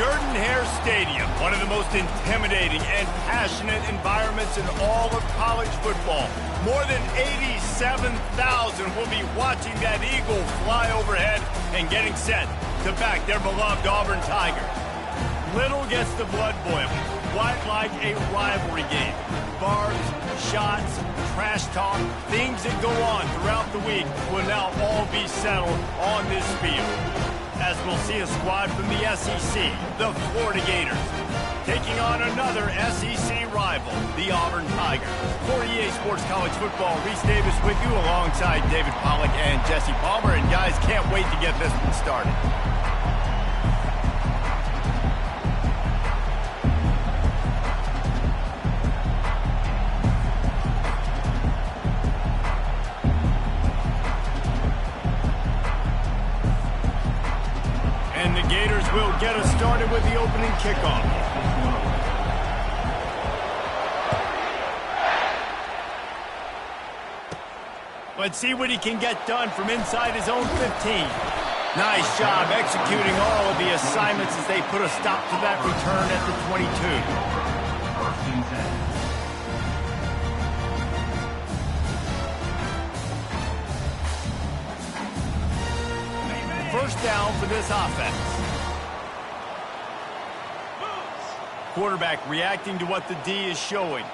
Jordan-Hare Stadium, one of the most intimidating and passionate environments in all of college football. More than 87,000 will be watching that eagle fly overhead and getting set to back their beloved Auburn Tigers. Little gets the blood boiling, quite like a rivalry game. Barbs, shots, trash talk, things that go on throughout the week will now all be settled on this field. As we'll see a squad from the SEC, the Florida Gators, taking on another SEC rival, the Auburn Tigers. For EA Sports College Football, Reese Davis with you alongside David Pollack and Jesse Palmer. And guys, can't wait to get this one started. Will get us started with the opening kickoff. Let's see what he can get done from inside his own 15. Nice job executing all of the assignments as they put a stop to that return at the 22. First down for this offense. Quarterback reacting to what the D is showing.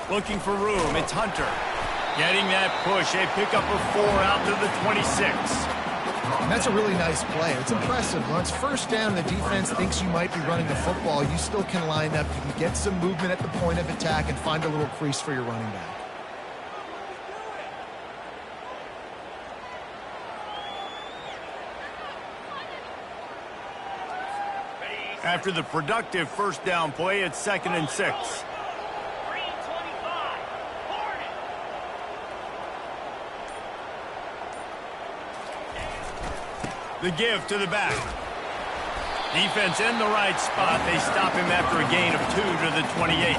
Looking for room. It's Hunter. Getting that push. A pickup of 4 out to the 26. That's a really nice play. It's impressive. Once first down, the defense thinks you might be running the football. You still can line up. You can get some movement at the point of attack and find a little crease for your running back. After the productive first down play, it's 2nd and 6. The give to the back. Defense in the right spot. They stop him after a gain of 2 to the 28.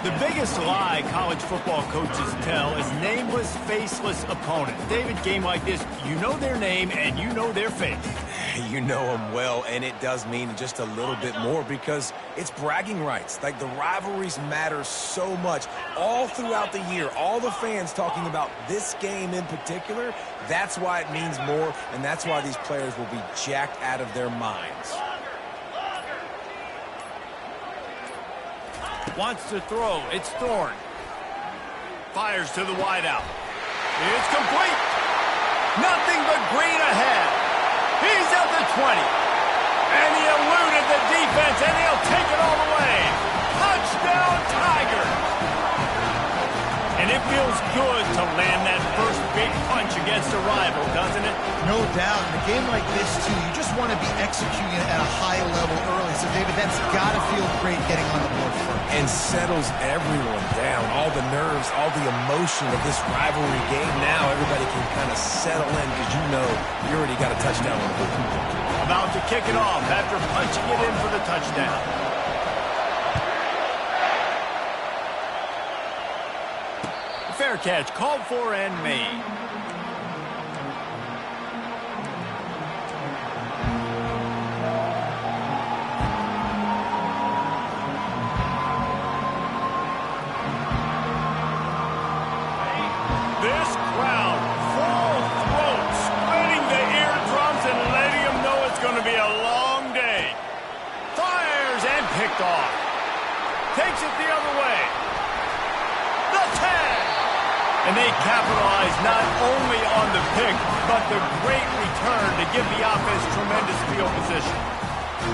The biggest lie college football coaches tell is nameless, faceless opponents. David, game like this, you know their name and you know their face. You know them well, and it does mean just a little bit more because it's bragging rights. Like, the rivalries matter so much all throughout the year. All the fans talking about this game in particular, that's why it means more, and that's why these players will be jacked out of their minds. Wants to throw. It's Thorne. Fires to the wideout. It's complete. Nothing but green ahead. He's at the 20. And he eluded the defense, and he'll take it all the way. Touchdown, Tigers. And it feels good to land that first big punch against a rival, doesn't it? No doubt. In a game like this, too, you just want to be executing it at a high level early. So, David, that's got to feel great getting on the board first. And settles everyone down. All the nerves, all the emotion of this rivalry game. Now everybody can kind of settle in because you know you already got a touchdown on the board. About to kick it off after punching it in for the touchdown. Fair catch, called for and made. This crowd, full throat, splitting the eardrums and letting them know it's going to be a long day. Fires and picked off. Takes it the other way. The 10. And they capitalize not only on the pick, but the great return to give the offense tremendous field position.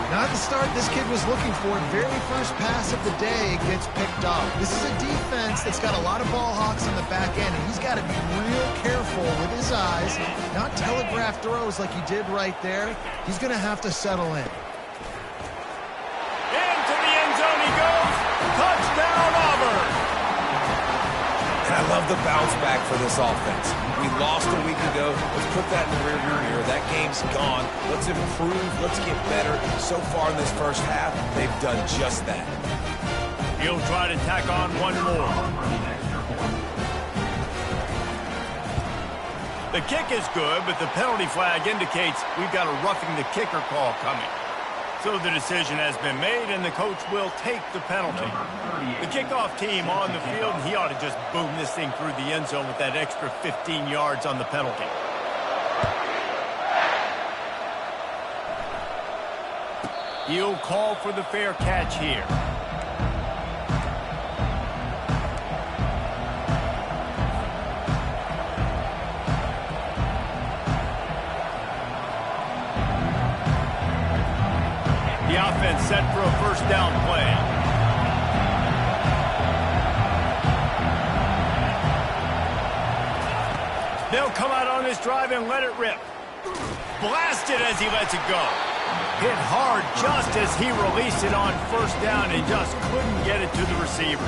Not the start this kid was looking for. Very first pass of the day gets picked off. This is a defense that's got a lot of ball hawks on the back end, and he's got to be real careful with his eyes, not telegraph throws like he did right there. He's going to have to settle in. Into the end zone he goes. Touchdown, Auburn. And I love the bounce back for this offense. We lost a week ago. Let's put that in the rearview mirror. That game's gone. Let's improve. Let's get better. So far in this first half, they've done just that. He'll try to tack on one more. The kick is good, but the penalty flag indicates we've got a roughing the kicker call coming. So the decision has been made, and the coach will take the penalty. The kickoff team on the field, and he ought to just boom this thing through the end zone with that extra 15 yards on the penalty. He'll call for the fair catch here. The offense set for a first down play. They'll come out on this drive and let it rip. Blasted as he lets it go. Hit hard just as he released it on first down and just couldn't get it to the receiver.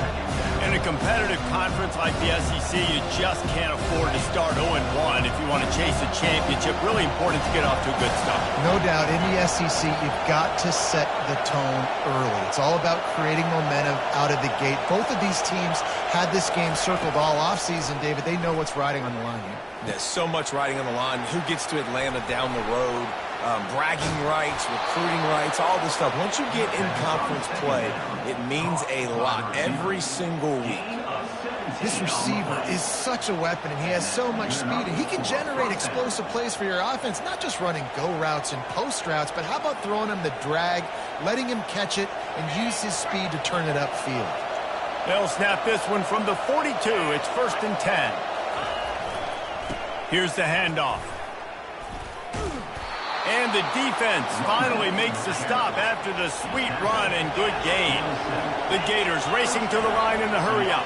In a competitive conference like the SEC, you just can't afford to start 0-1 if you want to chase a championship. Really important to get off to a good start. No doubt, in the SEC, you've got to set the tone early. It's all about creating momentum out of the gate. Both of these teams had this game circled all offseason, David. They know what's riding on the line here. There's so much riding on the line. Who gets to Atlanta down the road? Bragging rights, recruiting rights, all this stuff. Once you get in conference play, it means a lot every single week. This receiver is such a weapon, and he has so much speed, and he can generate explosive plays for your offense, not just running go routes and post routes, but how about throwing him the drag, letting him catch it, and use his speed to turn it upfield. They'll snap this one from the 42. It's 1st and 10. Here's the handoff. And the defense finally makes the stop after the sweet run and good gain. The Gators racing to the line in the hurry-up.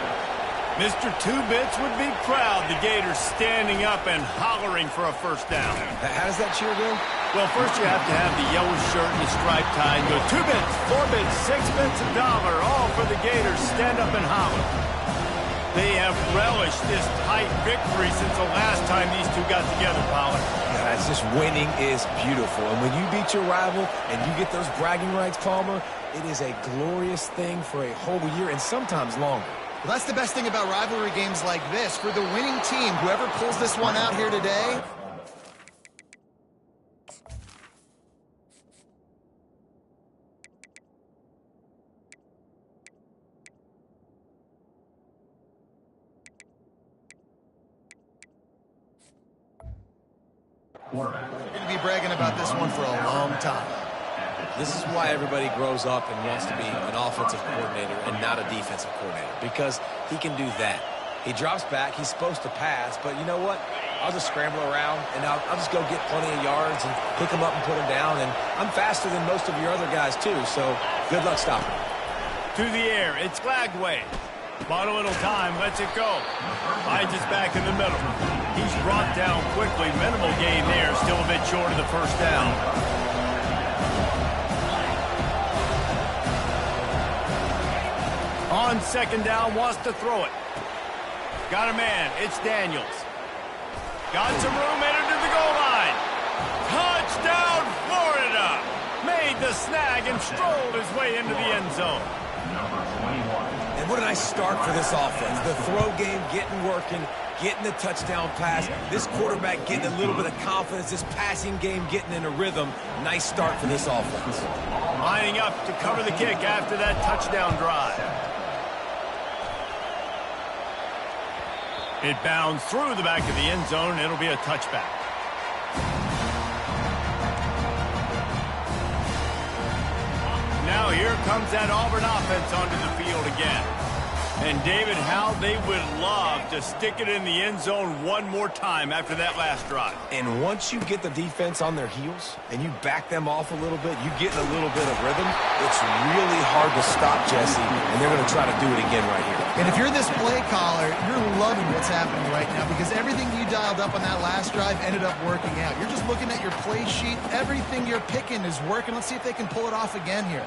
Mr. Two Bits would be proud. The Gators standing up and hollering for a first down. How does that cheer go? Well, first you have to have the yellow shirt and the striped tie and go 2 bits, 4 bits, 6 bits, $1, all for the Gators. Stand up and holler. They have relished this tight victory since the last time these two got together, Pollard. Guys, just winning is beautiful. And when you beat your rival and you get those bragging rights, Palmer, it is a glorious thing for a whole year and sometimes longer. Well, that's the best thing about rivalry games like this. For the winning team, whoever pulls this one out here today, we're going to be bragging about this one for a long time. This is why everybody grows up and wants to be an offensive coordinator and not a defensive coordinator, because he can do that. He drops back. He's supposed to pass, but you know what? I'll just scramble around, and I'll just go get plenty of yards and pick them up and put them down, and I'm faster than most of your other guys, too, so good luck stopping me. To the air, it's Glagway. Bought a little time, lets it go. Finds us back in the middle. He's brought down quickly. Minimal gain there, still a bit short of the first down. On second down, wants to throw it. Got a man, it's Daniels. Got some room, headed to the goal line. Touchdown, Florida! Made the snag and strolled his way into the end zone. And what a nice start for this offense. The throw game getting working, getting the touchdown pass. This quarterback getting a little bit of confidence. This passing game getting in a rhythm. Nice start for this offense. Lining up to cover the kick after that touchdown drive. It bounds through the back of the end zone. It'll be a touchback. Now here comes that Auburn offense onto the field again. And David, how they would love to stick it in the end zone one more time after that last drive. And once you get the defense on their heels and you back them off a little bit, you get in a little bit of rhythm, it's really hard to stop Jesse, and they're going to try to do it again right here. And if you're this play caller, you're loving what's happening right now because everything you dialed up on that last drive ended up working out. You're just looking at your play sheet. Everything you're picking is working. Let's see if they can pull it off again here.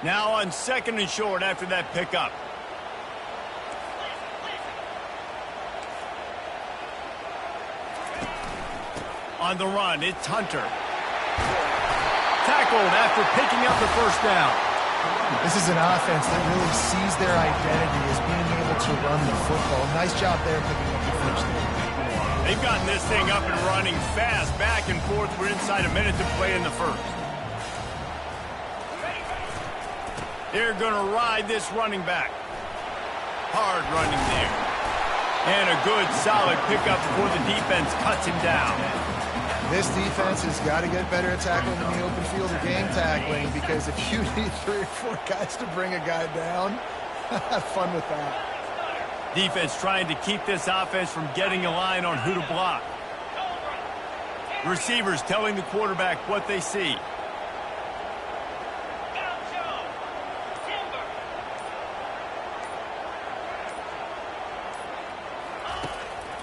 Now on second and short after that pickup. On the run, it's Hunter. tackled after picking up the first down. This is an offense that really sees their identity as being able to run the football. Nice job there picking up the first down. They've gotten this thing up and running fast, back and forth. We're inside a minute to play in the first. They're going to ride this running back. Hard running there. And a good, solid pickup before the defense cuts him down. This defense has got to get better at tackling in the open field or game tackling, because if you need 3 or 4 guys to bring a guy down, have fun with that. Defense trying to keep this offense from getting a line on who to block. Receivers telling the quarterback what they see.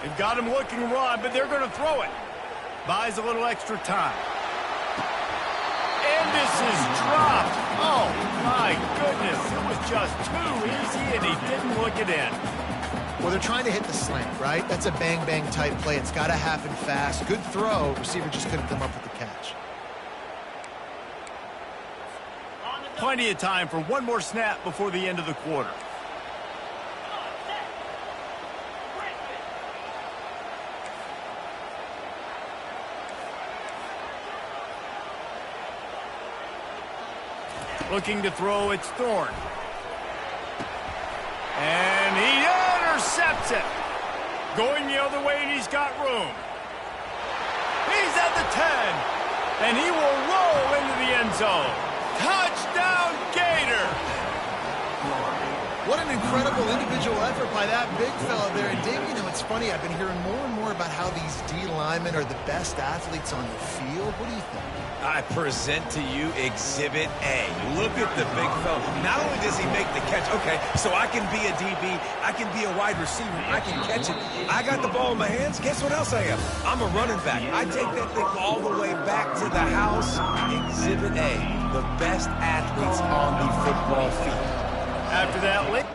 They've got him looking run, but they're going to throw it. Buys a little extra time. And this is dropped. Oh, my goodness. It was just too easy, and he didn't look it in. Well, they're trying to hit the slant, right? That's a bang-bang type play. It's got to happen fast. Good throw. Receiver just couldn't come up with the catch. Plenty of time for one more snap before the end of the quarter. Looking to throw, it's Thorne. And he intercepts it. Going the other way, and he's got room. He's at the 10. And he will roll into the end zone. Touchdown, Gator! What an incredible individual effort by that big fella there. And Dave, you know, it's funny, I've been hearing more and more about how these D linemen are the best athletes on the field. What do you think? I present to you Exhibit A. Look at the big fella. Not only does he make the catch, okay, so I can be a DB, I can be a wide receiver, I can catch it. I got the ball in my hands. Guess what else I am? I'm a running back. I take that thing all the way back to the house. Exhibit A, the best athletes on the football field. After that,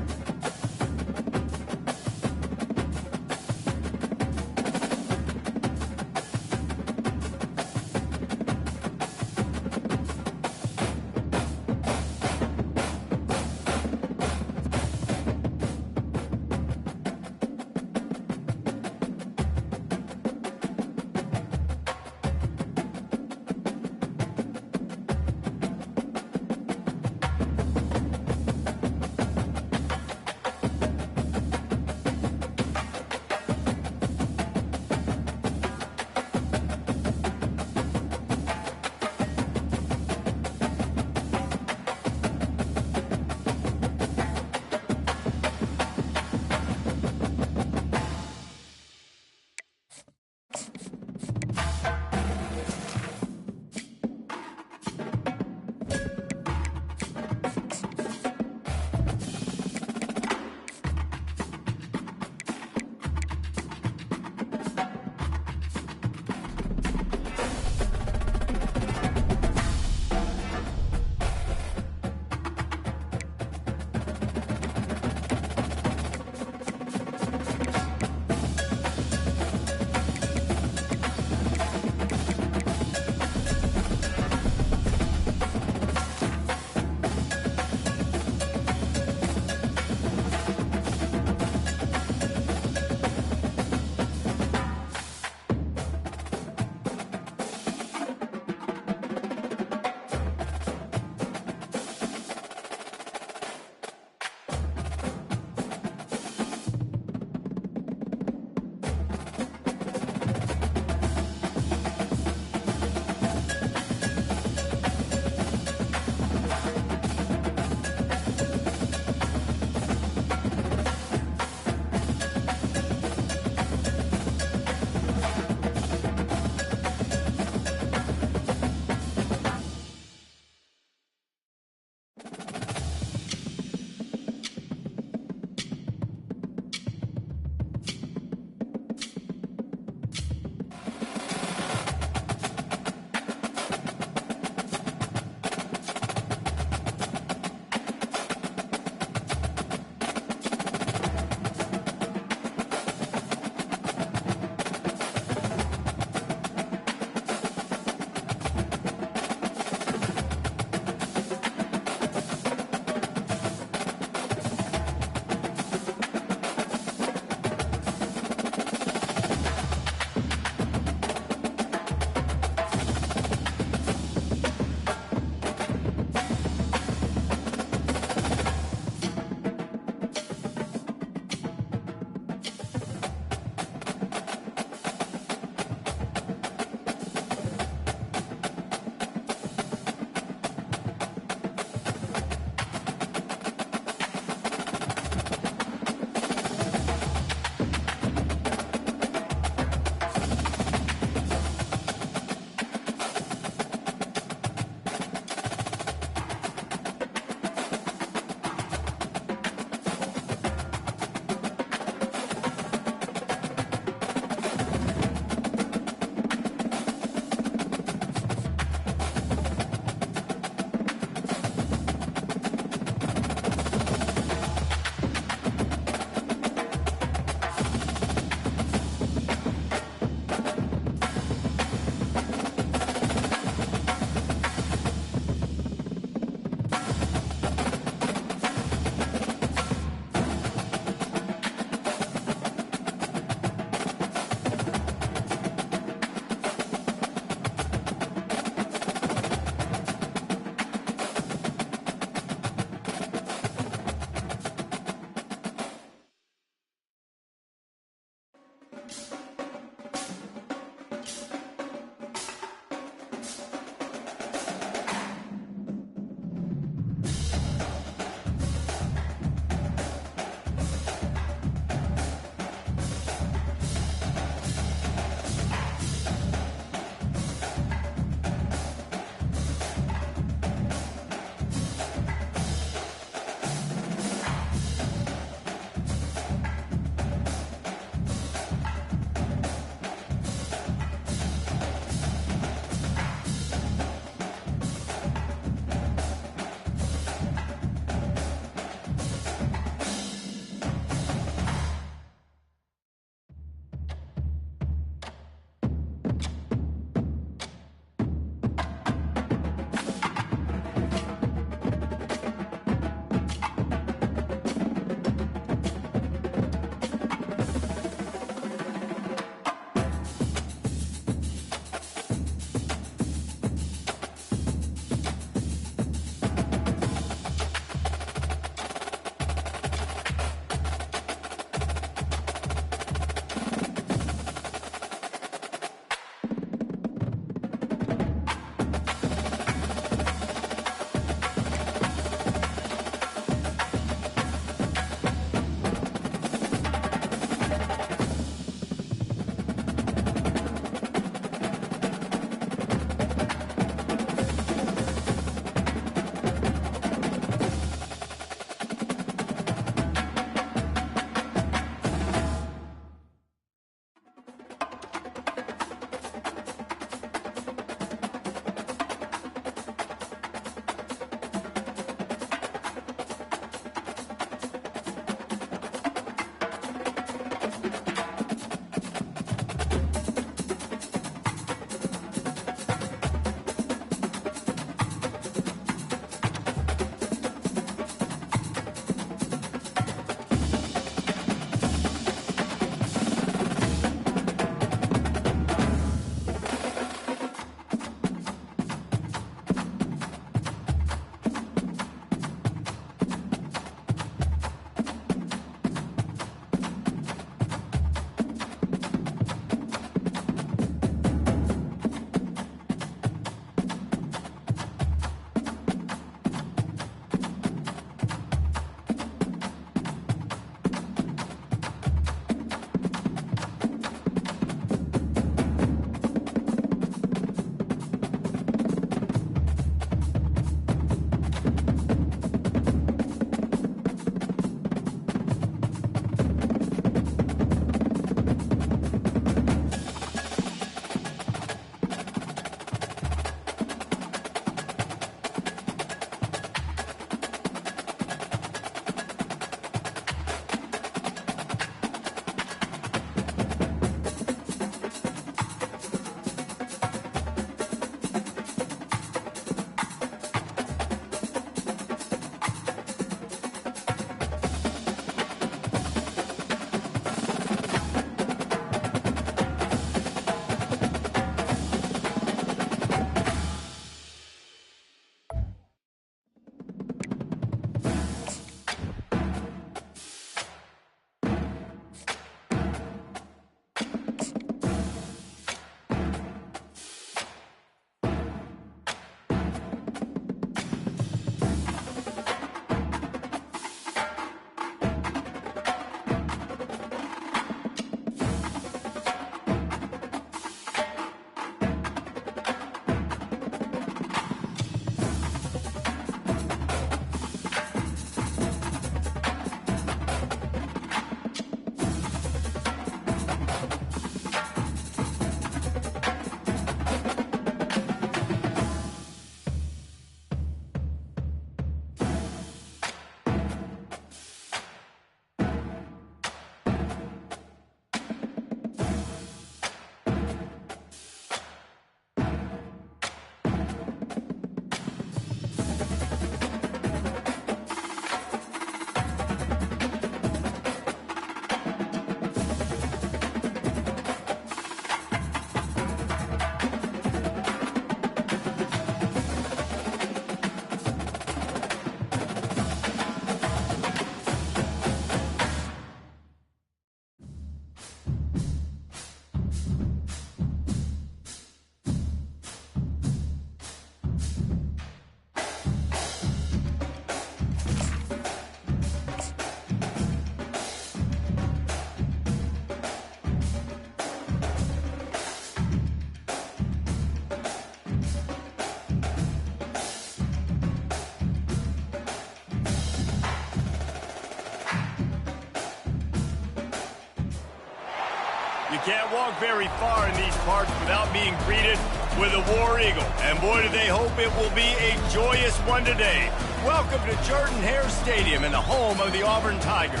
You can't walk very far in these parts without being greeted with a War Eagle. And boy, do they hope it will be a joyous one today. Welcome to Jordan-Hare Stadium and the home of the Auburn Tigers.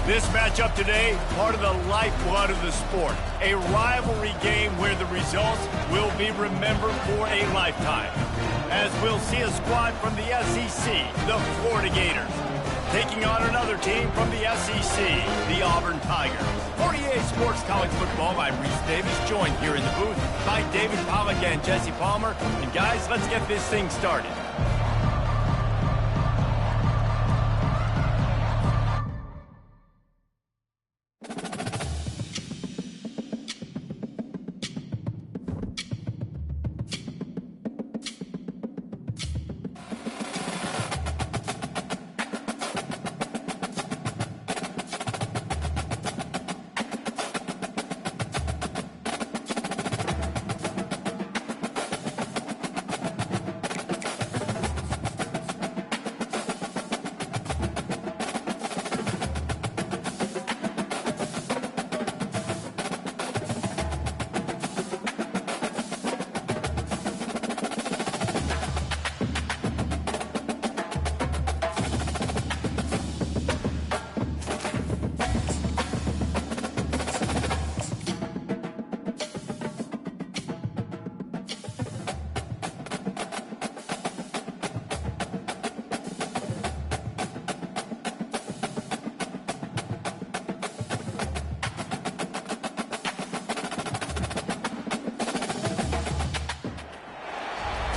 This matchup today, part of the lifeblood of the sport. A rivalry game where the results will be remembered for a lifetime. As we'll see a squad from the SEC, the Florida Gators, taking on another team from the SEC, the Auburn Tigers. For EA Sports College Football, I'm Reese Davis, joined here in the booth by David Pollack and Jesse Palmer. And guys, let's get this thing started.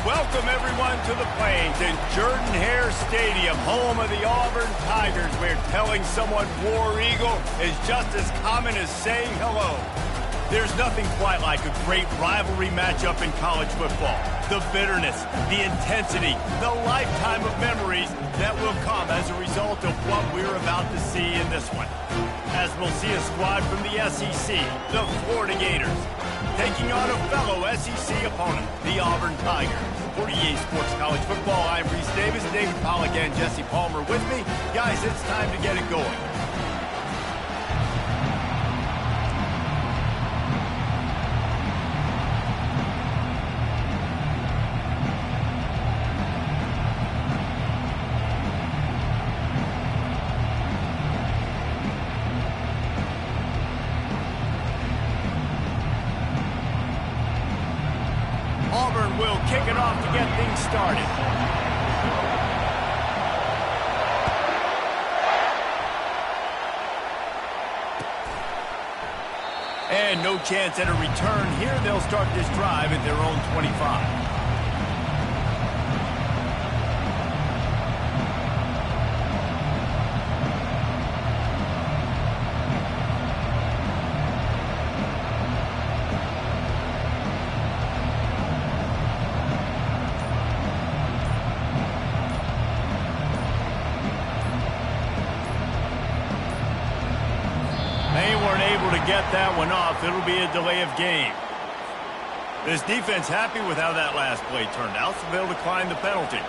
Welcome, everyone, to the Plains and Jordan-Hare Stadium, home of the Auburn Tigers, where telling someone War Eagle is just as common as saying hello. There's nothing quite like a great rivalry matchup in college football. The bitterness, the intensity, the lifetime of memories that will come as a result of what we're about to see in this one. As we'll see a squad from the SEC, the Florida Gators, taking on a fellow SEC opponent, the Auburn Tigers. For EA Sports College Football, I'm Reese Davis, David Pollack, and Jesse Palmer with me. Guys, it's time to get it going. Auburn will kick it off to get things started. And no chance at a return here. They'll start this drive at their own 25. They weren't able to get that one off. It'll be a delay of game. This defense happy with how that last play turned out, so they'll decline the penalty.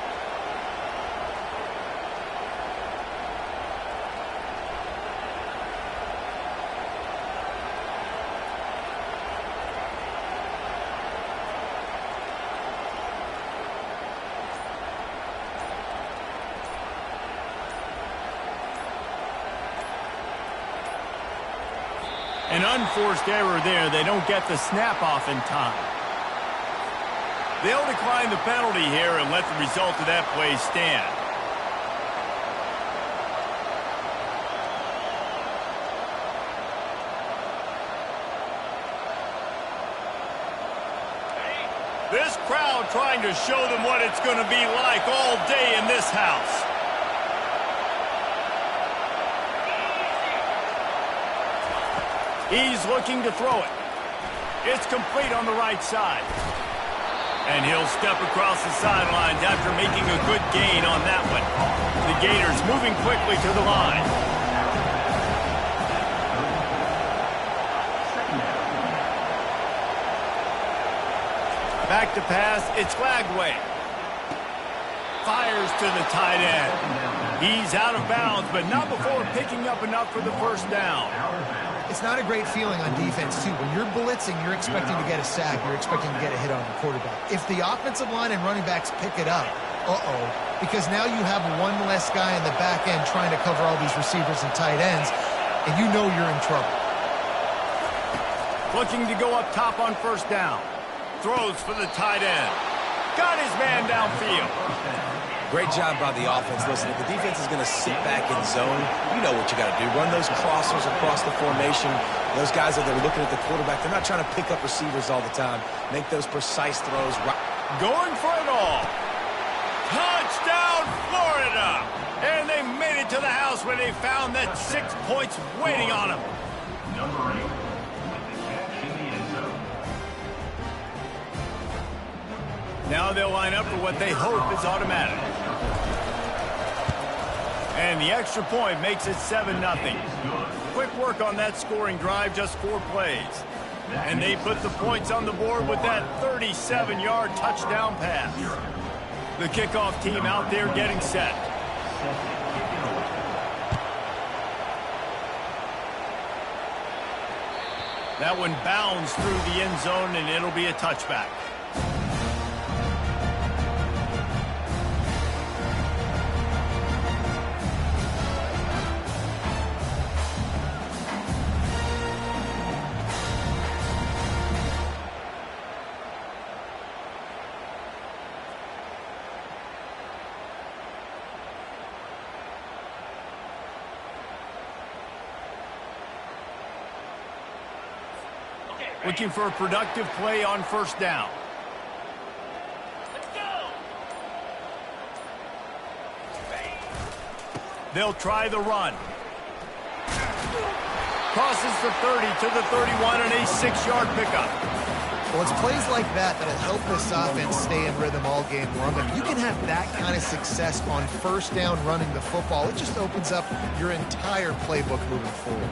An unforced error there. They don't get the snap off in time. They'll decline the penalty here and let the result of that play stand. This crowd trying to show them what it's going to be like all day in this house. He's looking to throw it. It's complete on the right side. And he'll step across the sidelines after making a good gain on that one. The Gators moving quickly to the line. Back to pass, it's Lagway. Fires to the tight end. He's out of bounds, but not before picking up enough for the first down. It's not a great feeling on defense, too. When you're blitzing, you're expecting to get a sack. You're expecting to get a hit on the quarterback. If the offensive line and running backs pick it up, because now you have one less guy in the back end trying to cover all these receivers and tight ends, and you know you're in trouble. Looking to go up top on first down. Throws for the tight end. Got his man downfield. Great job by the offense. Listen, if the defense is going to sit back in zone, you know what you got to do. Run those crossers across the formation. Those guys that are looking at the quarterback, they're not trying to pick up receivers all the time. Make those precise throws. Going for it all. Touchdown, Florida! And they made it to the house where they found that 6 points waiting on them. Number 8 with the catch in the end zone. Now they'll line up for what they hope is automatic. And the extra point makes it 7-0. Quick work on that scoring drive, just 4 plays. And they put the points on the board with that 37-yard touchdown pass. The kickoff team out there getting set. That one bounds through the end zone, and it'll be a touchback. Looking for a productive play on first down. Let's go. They'll try the run. Crosses the 30 to the 31 and a 6-yard pickup. Well, it's plays like that that'll help this offense stay in rhythm all game long. If you can have that kind of success on first down running the football, it just opens up your entire playbook moving forward.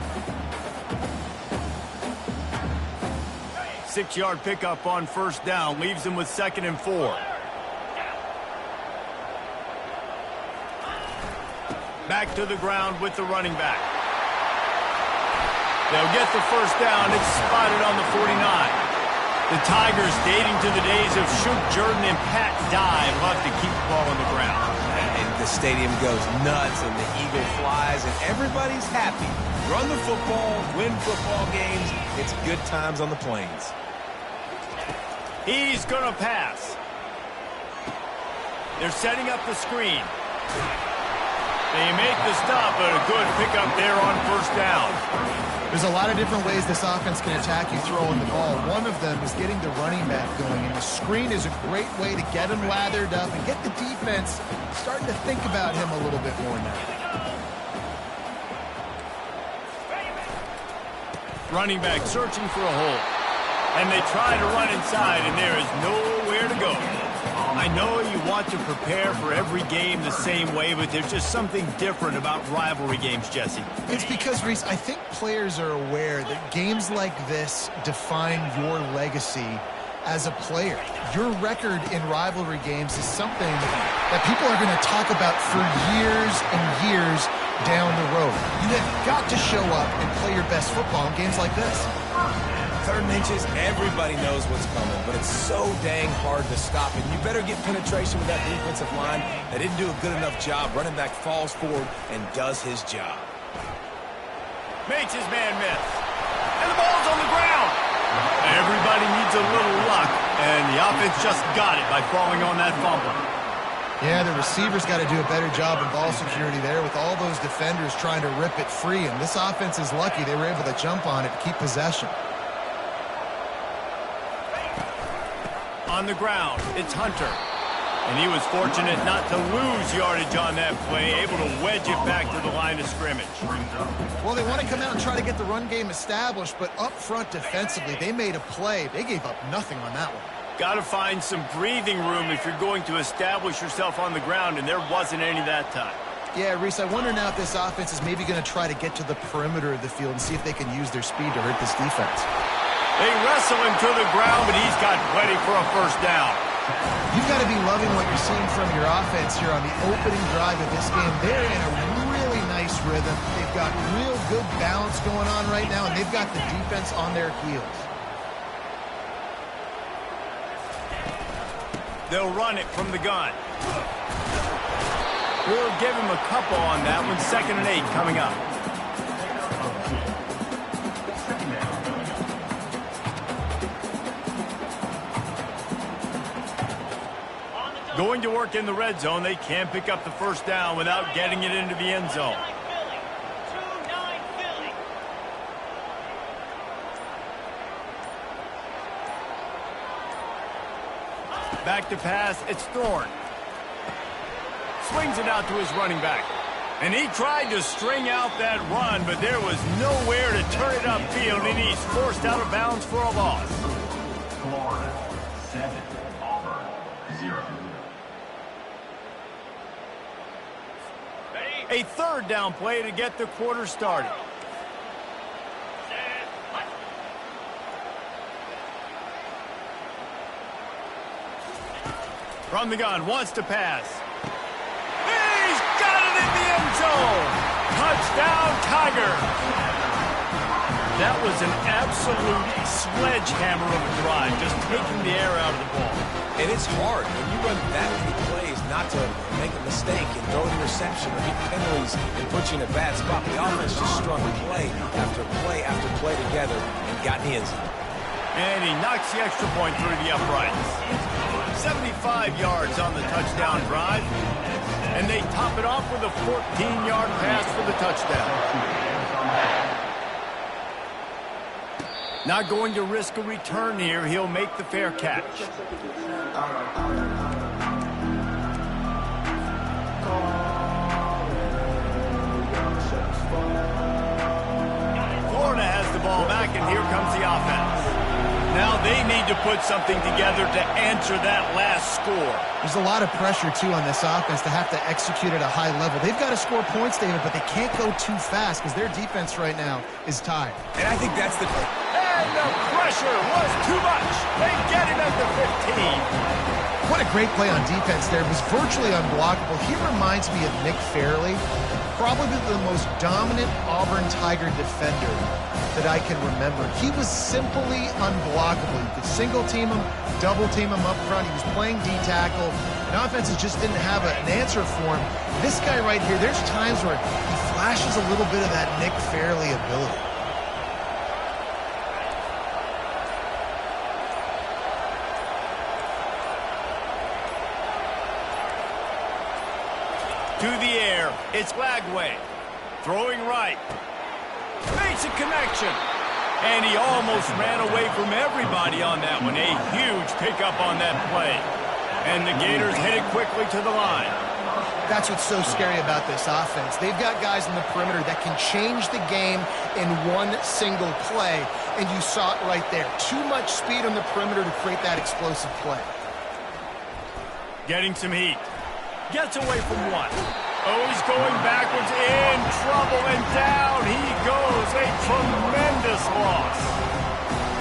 6-yard pickup on first down leaves them with 2nd and 4. Back to the ground with the running back. They'll get the first down. It's spotted on the 49. The Tigers, dating to the days of Shook Jordan and Pat Dye, love to keep the ball on the ground. And the stadium goes nuts, and the eagle flies, and everybody's happy. Run the football, win football games. It's good times on the Plains. He's going to pass. They're setting up the screen. They make the stop, but a good pickup there on first down. There's a lot of different ways this offense can attack you throwing the ball. One of them is getting the running back going, and the screen is a great way to get him lathered up and get the defense starting to think about him a little bit more now. Running back searching for a hole. And they try to run inside, and there is nowhere to go. I know you want to prepare for every game the same way, but there's just something different about rivalry games, Jesse. It's because, Reese, I think players are aware that games like this define your legacy as a player. Your record in rivalry games is something that people are going to talk about for years and years down the road. You have got to show up and play your best football in games like this. 3rd and inches, everybody knows what's coming, but it's so dang hard to stop it. You better get penetration with that defensive line. They didn't do a good enough job. Running back falls forward and does his job. Makes his man miss. And the ball's on the ground. Everybody needs a little luck, and the offense just got it by falling on that fumble. Yeah, the receivers got to do a better job in ball security there with all those defenders trying to rip it free, and this offense is lucky they were able to jump on it to keep possession. On the ground, it's Hunter. And he was fortunate not to lose yardage on that play, able to wedge it back to the line of scrimmage. Well, they want to come out and try to get the run game established, but up front defensively, they made a play. They gave up nothing on that one. Got to find some breathing room if you're going to establish yourself on the ground, and there wasn't any that time. Yeah, Reese, I wonder now if this offense is maybe going to try to get to the perimeter of the field and see if they can use their speed to hurt this defense. They wrestle him to the ground, but he's got plenty for a first down. You've got to be loving what you're seeing from your offense here on the opening drive of this game. They're in a really nice rhythm. They've got real good balance going on right now, and they've got the defense on their heels. They'll run it from the gun. We'll give him a couple on that one. 2nd and 8 coming up. Going to work in the red zone. They can't pick up the first down without getting it into the end zone. Back to pass, it's Thorne. Swings it out to his running back. And he tried to string out that run, but there was nowhere to turn it upfield, and he's forced out of bounds for a loss. Florida 7, Auburn 0. A 3rd down play to get the quarter started. From the gun, wants to pass. He's got it in the end zone. Touchdown, Tiger. That was an absolute sledgehammer of a drive, just taking the air out of the ball. And it's hard when you run that many plays not to make a mistake and throw an interception or get penalties and put you in a bad spot. The offense just strung play after play after play together and got in the end zone. And he knocks the extra point through the uprights. 75 yards on the touchdown drive. And they top it off with a 14-yard pass for the touchdown. Not going to risk a return here. He'll make the fair catch. Florida has the ball back, and here comes the offense. Now they need to put something together to answer that last score. There's a lot of pressure, too, on this offense to have to execute at a high level. They've got to score points, David, but they can't go too fast because their defense right now is tired. And I think that's the... And the pressure was too much. They get him at the 15. What a great play on defense there. It was virtually unblockable. He reminds me of Nick Fairley, probably the most dominant Auburn Tiger defender that I can remember. He was simply unblockable. You could single team him, double team him up front. He was playing D-tackle. And offenses just didn't have an answer for him. This guy right here, there's times where he flashes a little bit of that Nick Fairley ability. To the air, it's Lagway. Throwing right. Makes a connection. And he almost ran away from everybody on that one. A huge pickup on that play. And the Gators headed quickly to the line. That's what's so scary about this offense. They've got guys in the perimeter that can change the game in one single play. And you saw it right there. Too much speed on the perimeter to create that explosive play. Getting some heat. Gets away from one. Oh, he's going backwards, in trouble, and down he goes. A tremendous loss.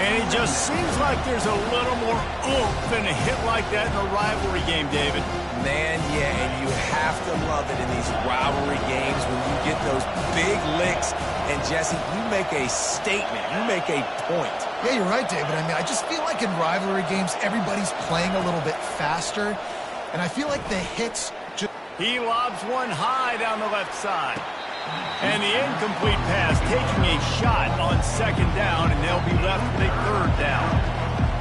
And it just seems like there's a little more oomph in a hit like that in a rivalry game, David. Man, yeah, and you have to love it in these rivalry games when you get those big licks. And, Jesse, you make a statement. You make a point. Yeah, you're right, David. I mean, I just feel like in rivalry games, everybody's playing a little bit faster. And I feel like the hits just... He lobs one high down the left side. And the incomplete pass taking a shot on 2nd down, and they'll be left with a 3rd down.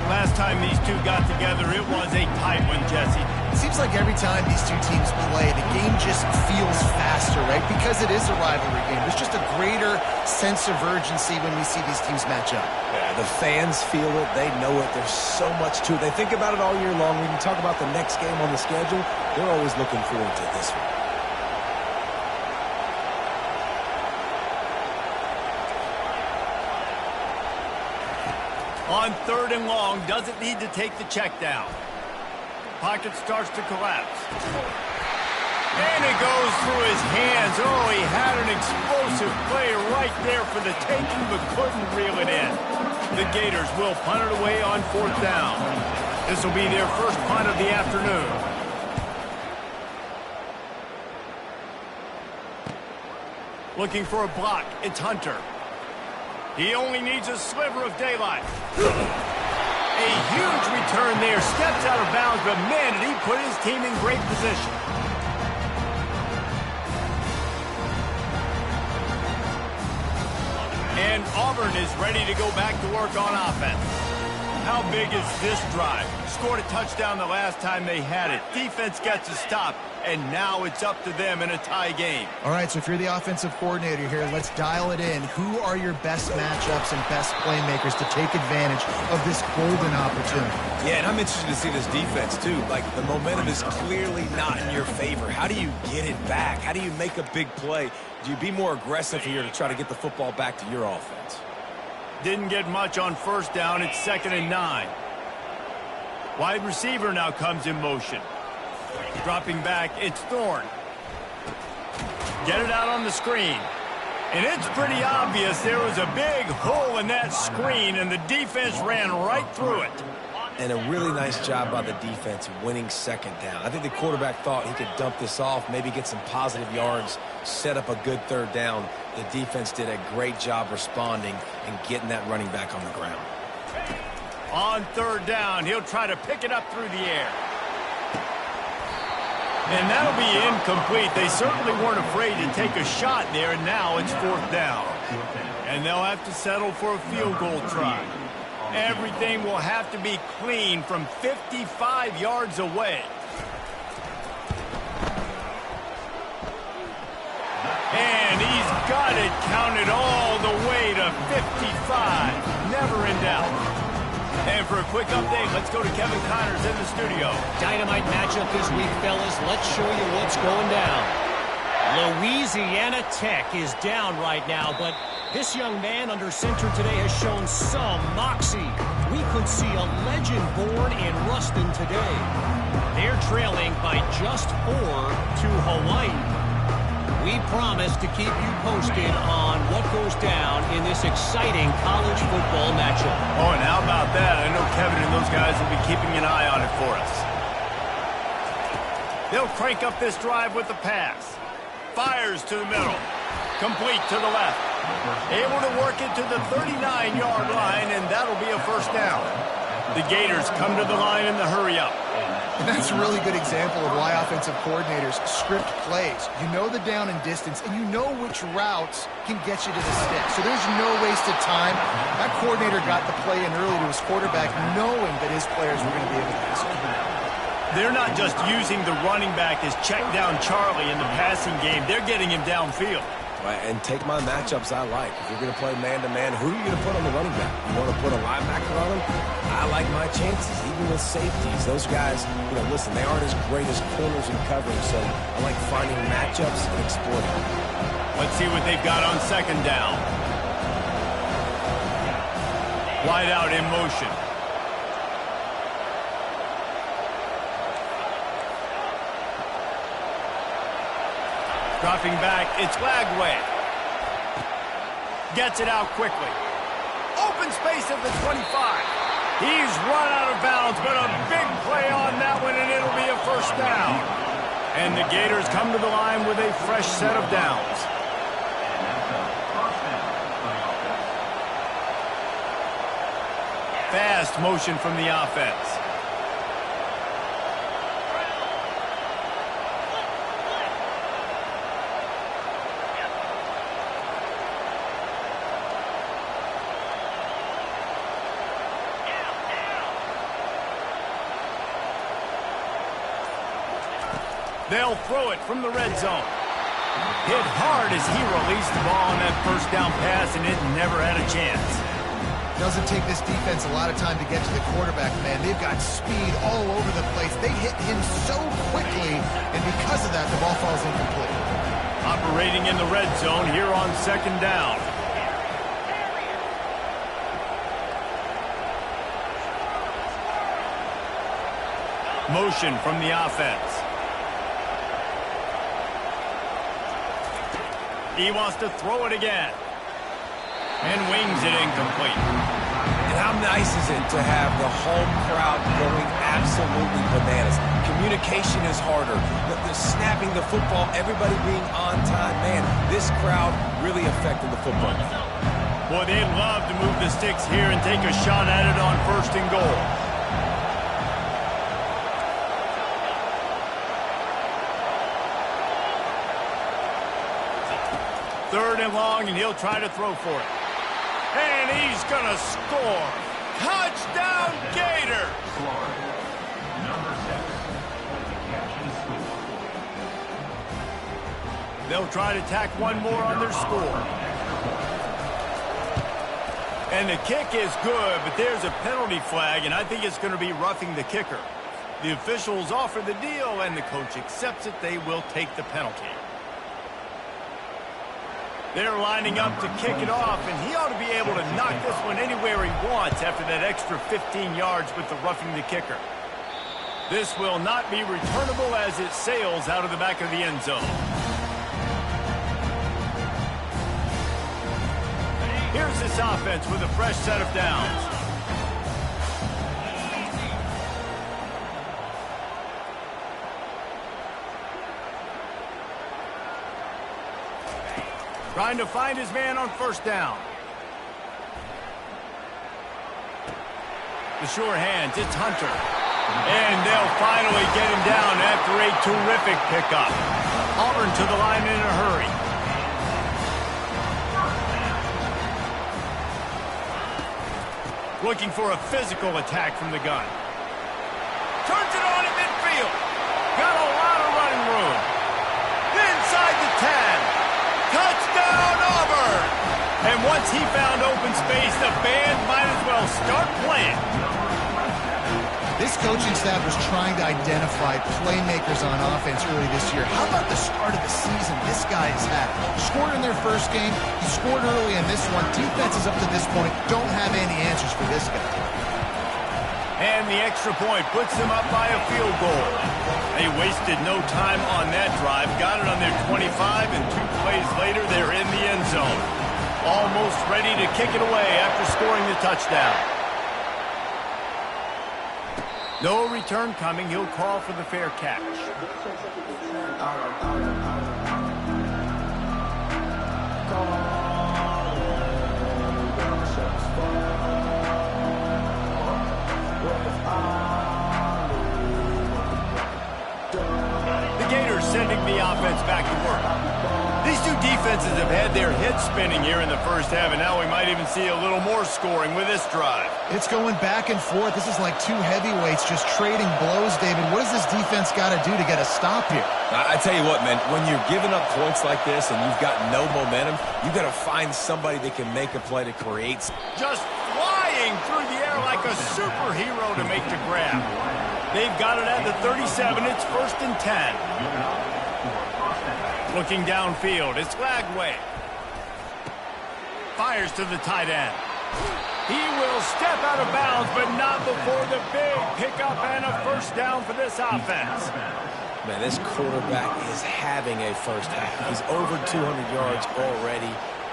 Last time these two got together, it was a tight one, Jesse. It seems like every time these two teams play, the game just feels faster, right? Because it is a rivalry game. There's just a greater sense of urgency when we see these teams match up. Yeah, the fans feel it. They know it. There's so much to it. They think about it all year long. When you talk about the next game on the schedule, they're always looking forward to this one. On 3rd and long, doesn't need to take the check down. Pocket starts to collapse. And it goes through his hands. Oh, he had an explosive play right there for the taking, but couldn't reel it in. The Gators will punt it away on 4th down. This will be their first punt of the afternoon. Looking for a block. It's Hunter. He only needs a sliver of daylight. A huge return there. Steps out of bounds, but man, did he put his team in great position. And Auburn is ready to go back to work on offense. How big is this drive? Scored a touchdown the last time they had it. Defense gets a stop, and now it's up to them in a tie game. All right, so if you're the offensive coordinator here, let's dial it in. Who are your best matchups and best playmakers to take advantage of this golden opportunity? Yeah, and I'm interested to see this defense, too. Like, the momentum is clearly not in your favor. How do you get it back? How do you make a big play? Do you be more aggressive here to try to get the football back to your offense? Didn't get much on first down. It's 2nd and 9. Wide receiver now comes in motion. Dropping back, it's Thorne. Get it out on the screen. And it's pretty obvious there was a big hole in that screen, and the defense ran right through it. And a really nice job by the defense winning 2nd down. I think the quarterback thought he could dump this off, maybe get some positive yards, set up a good 3rd down. The defense did a great job responding and getting that running back on the ground. On 3rd down, he'll try to pick it up through the air. And that'll be incomplete. They certainly weren't afraid to take a shot there, and now it's 4th down. And they'll have to settle for a field goal try. Everything will have to be clean from 55 yards away. And he's got it counted all the way to 55. Never in doubt. And for a quick update, let's go to Kevin Connors in the studio. Dynamite matchup this week, fellas. Let's show you what's going down. Louisiana Tech is down right now, but this young man under center today has shown some moxie. We could see a legend born in Ruston today. They're trailing by just 4 to Hawaii. We promise to keep you posted on what goes down in this exciting college football matchup. Oh, and how about that? I know Kevin and those guys will be keeping an eye on it for us. They'll crank up this drive with the pass. Fires to the middle. Complete to the left. Able to work it to the 39-yard line, and that'll be a 1st down. The Gators come to the line in the hurry-up. And that's a really good example of why offensive coordinators script plays. You know the down and distance, and you know which routes can get you to the stick. So there's no wasted time. That coordinator got the play in early to his quarterback, knowing that his players were going to be able to execute. They're not just using the running back as check down Charlie in the passing game. They're getting him downfield. Right, and take my matchups I like. If you're going to play man-to-man, who are you going to put on the running back? You want to put a linebacker on him? I like my chances, even with safeties. Those guys, listen, they aren't as great as corners and covering, so I like finding matchups and exploiting them. Let's see what they've got on 2nd down. Wide out in motion. Dropping back, it's Lagway. Gets it out quickly. Open space at the 25. He's run out of bounds, but a big play on that one, and it'll be a 1st down. And the Gators come to the line with a fresh set of downs. Fast motion from the offense. They'll throw it from the red zone. Hit hard as he released the ball on that 1st down pass, and it never had a chance. Doesn't take this defense a lot of time to get to the quarterback, man. They've got speed all over the place. They hit him so quickly, and because of that, the ball falls incomplete. Operating in the red zone here on 2nd down. Motion from the offense. He wants to throw it again. And swings it incomplete. And how nice is it to have the home crowd going absolutely bananas? Communication is harder. The snapping the football, everybody being on time. Man, this crowd really affecting the football game. Boy, they'd love to move the sticks here and take a shot at it on 1st and goal. Third and long, and he'll try to throw for it. And he's going to score. Touchdown, Gator! Number 6. Catch and scoop. They'll try to tack one more on their score. And the kick is good, but there's a penalty flag, and I think it's going to be roughing the kicker. The officials offer the deal, and the coach accepts it. They will take the penalty. They're lining up to kick it off, and he ought to be able to knock this one anywhere he wants after that extra 15 yards with the roughing the kicker. This will not be returnable as it sails out of the back of the end zone. Here's this offense with a fresh set of downs. Trying to find his man on 1st down. The sure hands, it's Hunter. And they'll finally get him down after a terrific pickup. Auburn to the line in a hurry. Looking for a physical attack from the gun. Turns it on at midfield. Got a lot of running room. Inside the 10. Touchdown, Auburn! And once he found open space, the band might as well start playing. This coaching staff was trying to identify playmakers on offense early this year. How about the start of the season this guy has had? Scored in their first game. He scored early in this one. Defenses up to this point don't have any answers for this guy. And the extra point puts them up by a field goal. They wasted no time on that drive. Got it on their 25, and 2 plays later, they're in the end zone. Almost ready to kick it away after scoring the touchdown. No return coming. He'll call for the fair catch. The Gators sending the offense back to work. These two defenses have had their heads spinning here in the first half, and now we might even see a little more scoring with this drive. It's going back and forth. This is like two heavyweights just trading blows, David. What does this defense got to do to get a stop here? I tell you what, man, when you're giving up points like this and you've got no momentum, you've got to find somebody that can make a play to create. Just flying through the air like a superhero to make the grab. They've got it at the 37. It's 1st and 10. Looking downfield, it's Lagway. Fires to the tight end. He will step out of bounds, but not before the big pickup and a 1st down for this offense. Man, this quarterback is having a first half. He's over 200 yards already,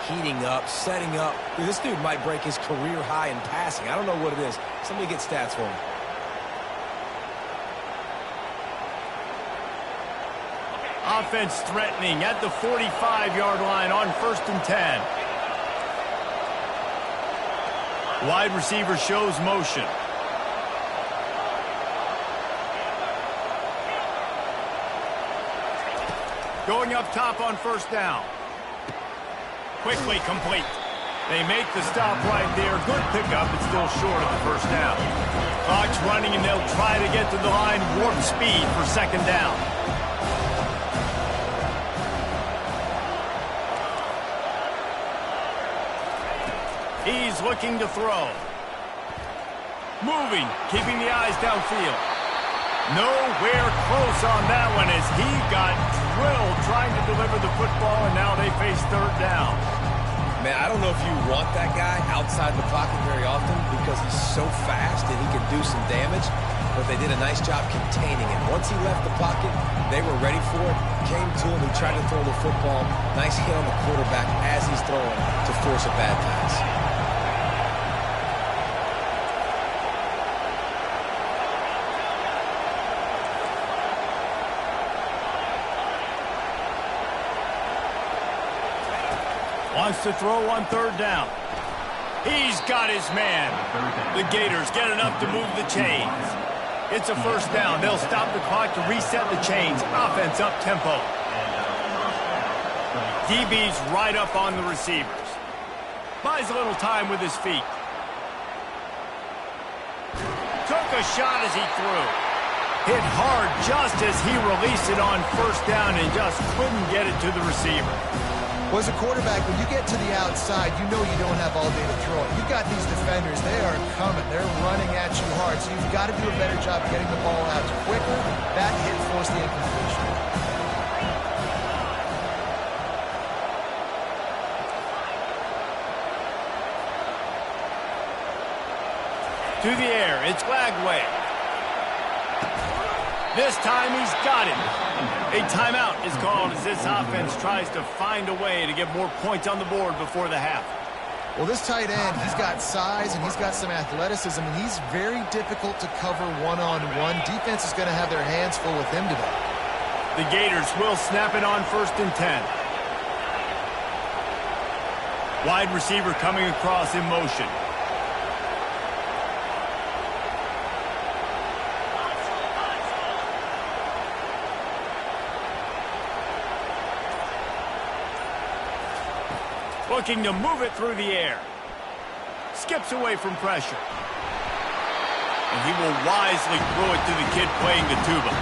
heating up, setting up. This dude might break his career high in passing. I don't know what it is. Somebody get stats for him. Offense threatening at the 45-yard line on 1st and 10. Wide receiver shows motion. Going up top on 1st down. Quickly complete. They make the stop right there. Good pickup, but still short of the 1st down. Clock's running, and they'll try to get to the line warp speed for 2nd down. He's looking to throw. Moving, keeping the eyes downfield. Nowhere close on that one as he got drilled trying to deliver the football, and now they face 3rd down. Man, I don't know if you want that guy outside the pocket very often because he's so fast and he can do some damage, but they did a nice job containing him. Once he left the pocket, they were ready for it, came to him, he tried to throw the football. Nice hit on the quarterback as he's throwing to force a bad pass. Wants to throw on third down. He's got his man. The Gators get enough to move the chains. It's a first down. They'll stop the clock to reset the chains. Offense up tempo. DB's right up on the receivers. Buys a little time with his feet. Took a shot as he threw. Hit hard just as he released it on first down and just couldn't get it to the receiver. Well, as a quarterback, when you get to the outside, you know you don't have all day to throw it. You've got these defenders. They are coming. They're running at you hard. So you've got to do a better job getting the ball out quicker. That hit forced the incompletion. To the air, it's Glagway. This time he's got him. A timeout is called as this offense tries to find a way to get more points on the board before the half. Well, this tight end, he's got size and he's got some athleticism, and he's very difficult to cover one-on-one. Defense is going to have their hands full with him today. The Gators will snap it on 1st and 10. Wide receiver coming across in motion. Looking to move it through the air. Skips away from pressure. And he will wisely throw it to the kid playing the tuba.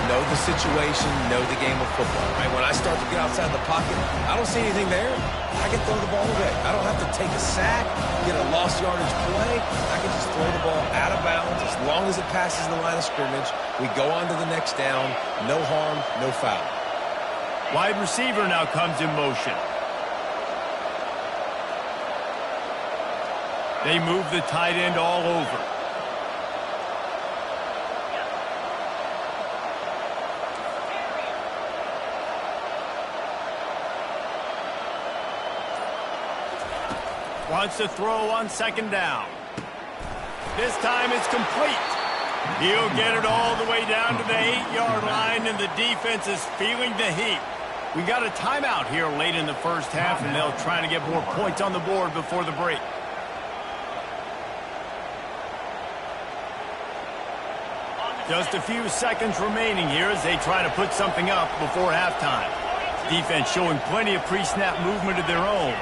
Know the situation, know the game of football, right? When I start to get outside the pocket, I don't see anything there, I can throw the ball away. I don't have to take a sack, get a lost yardage play. I can just throw the ball out of bounds. As long as it passes the line of scrimmage, we go on to the next down. No harm, no foul. Wide receiver now comes in motion. They move the tight end all over. Wants to throw on 2nd down. This time it's complete. He'll get it all the way down to the 8-yard line, and the defense is feeling the heat. We got a timeout here late in the first half, and they'll try to get more points on the board before the break. Just a few seconds remaining here as they try to put something up before halftime. Defense showing plenty of pre-snap movement of their own.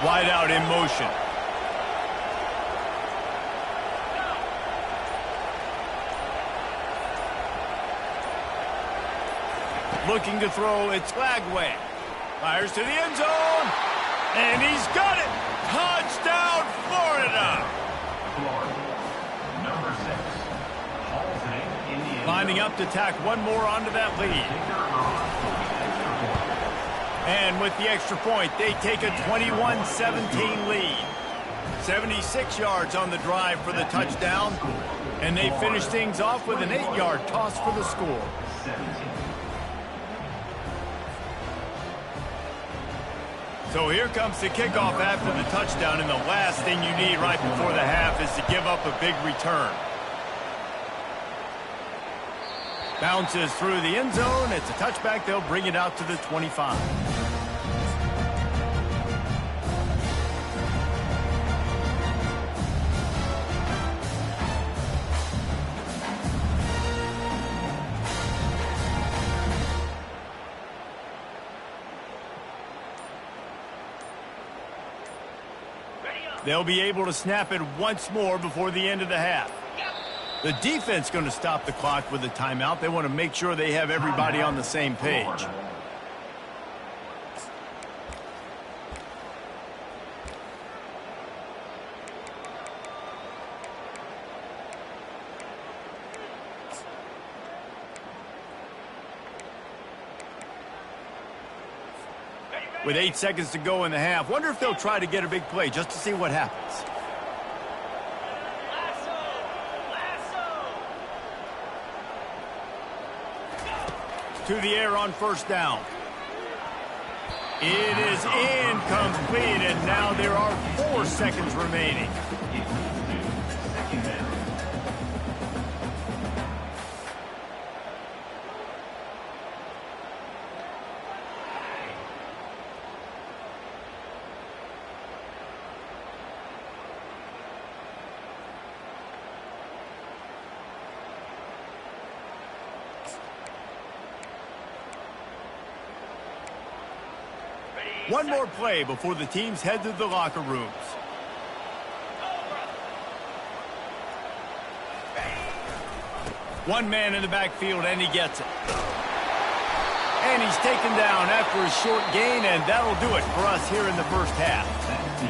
Wide out in motion. Looking to throw, it's Glagway. Fires to the end zone, and he's got it! Touchdown, Florida! Number 6, Halsey, Indiana. Lining up to tack one more onto that lead. And with the extra point, they take a 21-17 lead. 76 yards on the drive for the touchdown. And they finish things off with an 8-yard toss for the score. 17. So here comes the kickoff after the touchdown, and the last thing you need right before the half is to give up a big return. Bounces through the end zone. It's a touchback. They'll bring it out to the 25. They'll be able to snap it once more before the end of the half. The defense going to stop the clock with a timeout. They want to make sure they have everybody on the same page. With 8 seconds to go in the half, wonder if they'll try to get a big play just to see what happens. To the air on 1st down. It is incomplete, and now there are 4 seconds remaining. One more play before the teams head to the locker rooms. One man in the backfield, and he gets it. And he's taken down after a short gain, and that'll do it for us here in the first half.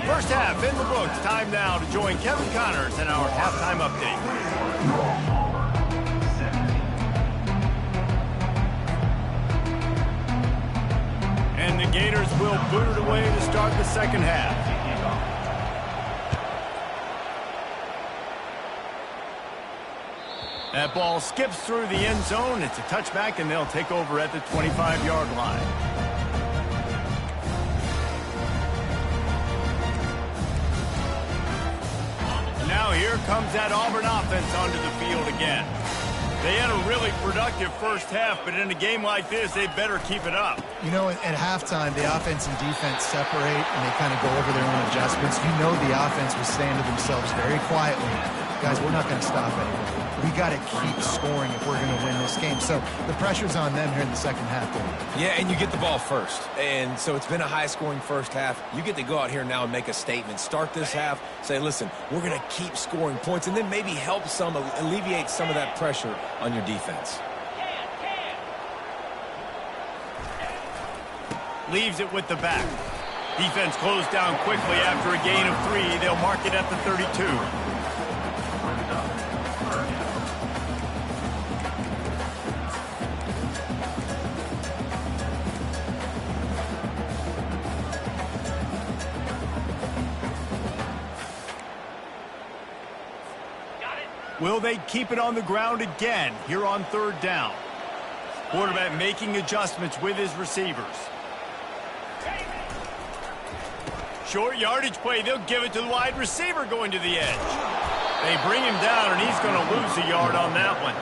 First half in the books. Time now to join Kevin Connors in our halftime update. And the Gators will boot it away to start the second half. That ball skips through the end zone. It's a touchback, and they'll take over at the 25-yard line. Now here comes that Auburn offense onto the field again. They had a really productive first half, but in a game like this, they better keep it up. You know, at halftime, the offense and defense separate, and they kind of go over their own adjustments. You know the offense was saying to themselves very quietly, guys, we're not going to stop anybody. We got to keep scoring if we're going to win this game. So the pressure's on them here in the second half. Yeah, and you get the ball first. And so it's been a high-scoring first half. You get to go out here now and make a statement. Start this half, say, listen, we're going to keep scoring points, and then maybe help alleviate some of that pressure on your defense. Leaves it with the back. Defense closed down quickly after a gain of 3. They'll mark it at the 32. Will they keep it on the ground again here on third down? Quarterback making adjustments with his receivers. Short yardage play. They'll give it to the wide receiver going to the edge. They bring him down, and he's going to lose a yard on that one.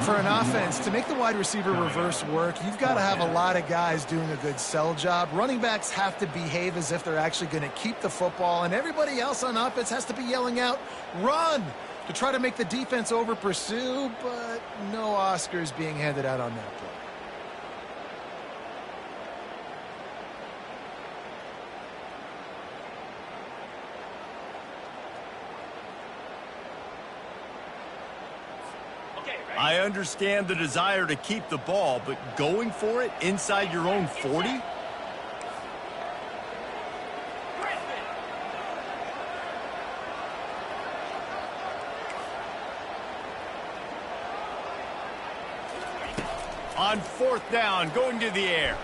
For an offense, to make the wide receiver reverse work, you've got to have a lot of guys doing a good sell job. Running backs have to behave as if they're actually going to keep the football, and everybody else on offense has to be yelling out, run, to try to make the defense over-pursue, but no Oscars being handed out on that play. I understand the desire to keep the ball, but going for it inside your own 40? On fourth down, going to the air.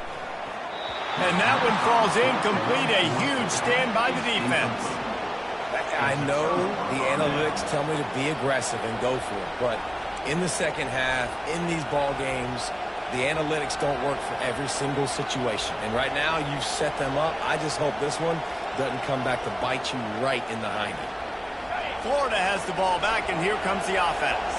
And that one falls incomplete. A huge stand by the defense. I know the analytics tell me to be aggressive and go for it, but in the second half, in these ball games, the analytics don't work for every single situation. And right now, you've set them up. I just hope this one doesn't come back to bite you right in the hiney. Florida has the ball back, and here comes the offense.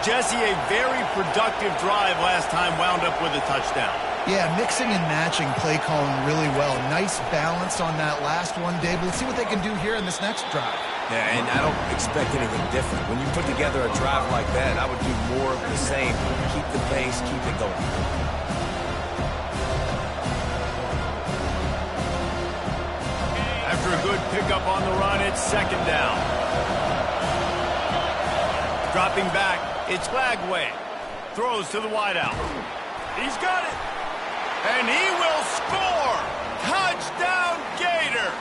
Jesse, a very productive drive last time, wound up with a touchdown. Yeah, mixing and matching play calling really well. Nice balance on that last one, Dave. Let's see what they can do here in this next drive. Yeah, and I don't expect anything different. When you put together a drive like that, I would do more of the same. Keep the pace, keep it going. After a good pickup on the run, it's second down. Dropping back, it's Lagway. Throws to the wideout. He's got it. And he will score. Touchdown, Gator.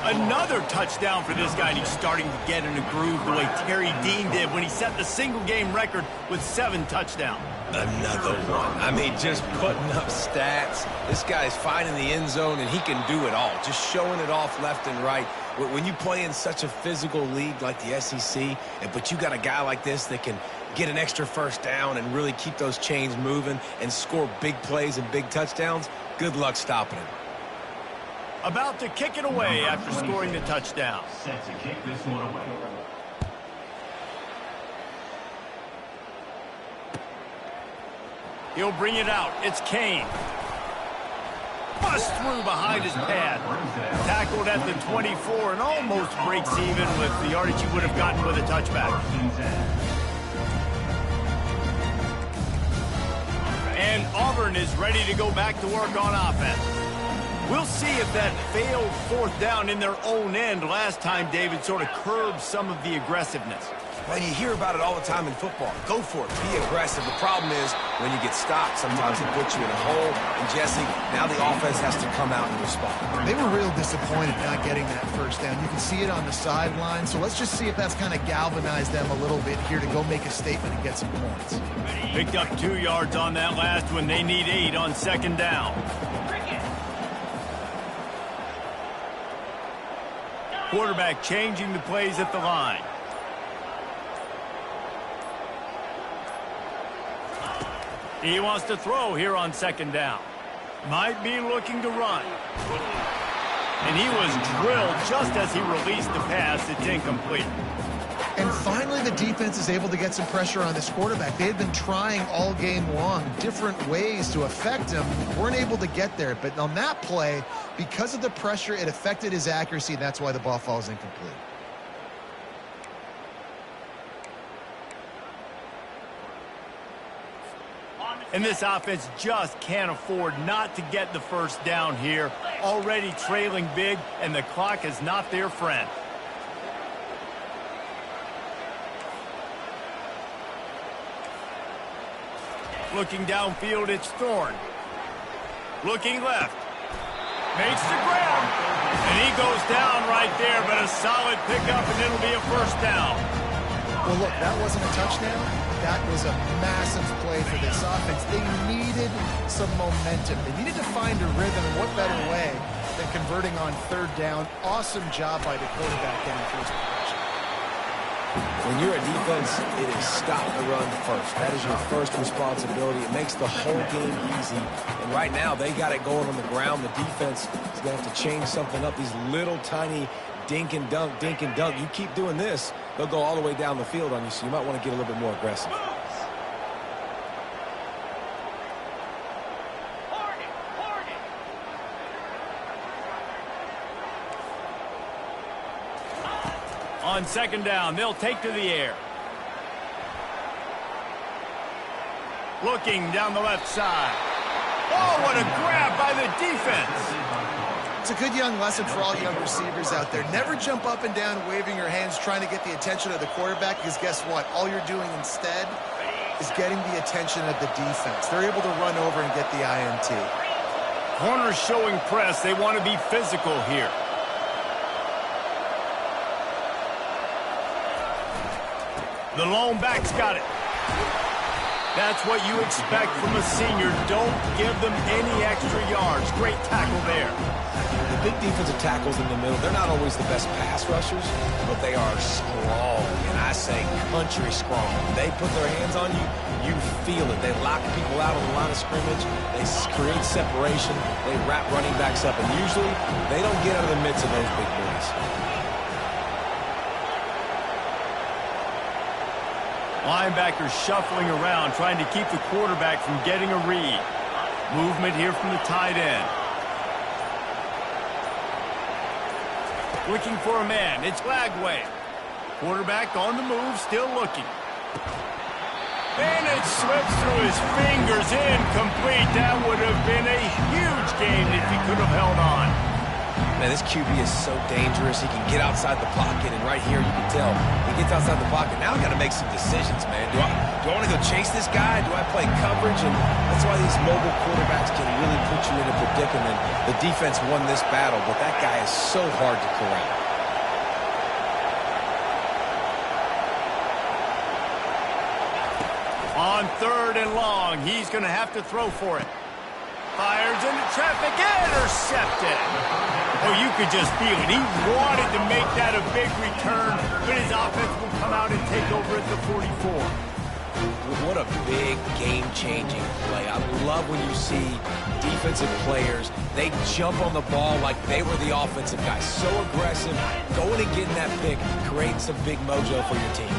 Another touchdown for this guy, and he's starting to get in a groove the way Terry Dean did when he set the single-game record with 7 touchdowns. Another one. I mean, just putting up stats. This guy's finding the end zone, and he can do it all. Just showing it off left and right. When you play in such a physical league like the SEC, but you got a guy like this that can get an extra first down and really keep those chains moving and score big plays and big touchdowns, good luck stopping him. About to kick it away after scoring the touchdown. Set to kick this one away. He'll bring it out. It's Kane. Bust through behind his pad. Tackled at the 24 and almost breaks even with the yardage he would have gotten with a touchback. And Auburn is ready to go back to work on offense. We'll see if that failed fourth down in their own end last time, David, sort of curbed some of the aggressiveness. Well, you hear about it all the time in football. Go for it. Be aggressive. The problem is when you get stopped, sometimes it puts you in a hole. And, Jesse, now the offense has to come out and respond. They were real disappointed not getting that first down. You can see it on the sideline. So let's just see if that's kind of galvanized them a little bit here to go make a statement and get some points. Picked up 2 yards on that last one. They need 8 on second down. Quarterback changing the plays at the line. He wants to throw here on second down. Might be looking to run. And he was drilled just as he released the pass. It's incomplete. And finally, the defense is able to get some pressure on this quarterback. They had been trying all game long different ways to affect him. Weren't able to get there. But on that play, because of the pressure, it affected his accuracy. And that's why the ball falls incomplete. And this offense just can't afford not to get the first down here. Already trailing big, and the clock is not their friend. Looking downfield, it's Thorne. Looking left. Makes the grab. And he goes down right there, but a solid pickup, and it'll be a first down. Well, look, that wasn't a touchdown. That was a massive play for this offense. They needed some momentum. They needed to find a rhythm, and what better way than converting on third down. Awesome job by the quarterback getting through his progression. When you're a defense, it is stop the run first. That is your first responsibility. It makes the whole game easy. And right now, they got it going on the ground. The defense is going to have to change something up. These little tiny dink and dunk, dink and dunk. You keep doing this, they'll go all the way down the field on you, so you might want to get a little bit more aggressive. On second down, they'll take to the air. Looking down the left side. Oh, what a grab by the defense. It's a good young lesson for all young receivers out there. Never jump up and down waving your hands trying to get the attention of the quarterback, because guess what? All you're doing instead is getting the attention of the defense. They're able to run over and get the INT. Corners showing press. They want to be physical here. The lone back's got it. That's what you expect from a senior. Don't give them any extra yards. Great tackle there. The big defensive tackles in the middle, they're not always the best pass rushers, but they are strong, and I say country strong. When they put their hands on you, you feel it. They lock people out on the line of scrimmage. They create separation. They wrap running backs up, and usually they don't get out of the midst of those big boys. Linebackers shuffling around, trying to keep the quarterback from getting a read. Movement here from the tight end. Looking for a man. It's Lagway. Quarterback on the move, still looking. And it slips through his fingers, incomplete. That would have been a huge gain if he could have held on. Man, this QB is so dangerous. He can get outside the pocket, and right here you can tell he gets outside the pocket. Now I got to make some decisions, man. Do I want to go chase this guy? Do I play coverage? And that's why these mobile quarterbacks can really put you in a predicament. The defense won this battle, but that guy is so hard to corral. On third and long, he's going to have to throw for it. Fires into traffic, intercepted. Oh, you could just feel it. He wanted to make that a big return, but his offense will come out and take over at the 44. What a big game-changing play. I love when you see defensive players, they jump on the ball like they were the offensive guys. So aggressive, going and getting that pick, creating some big mojo for your team.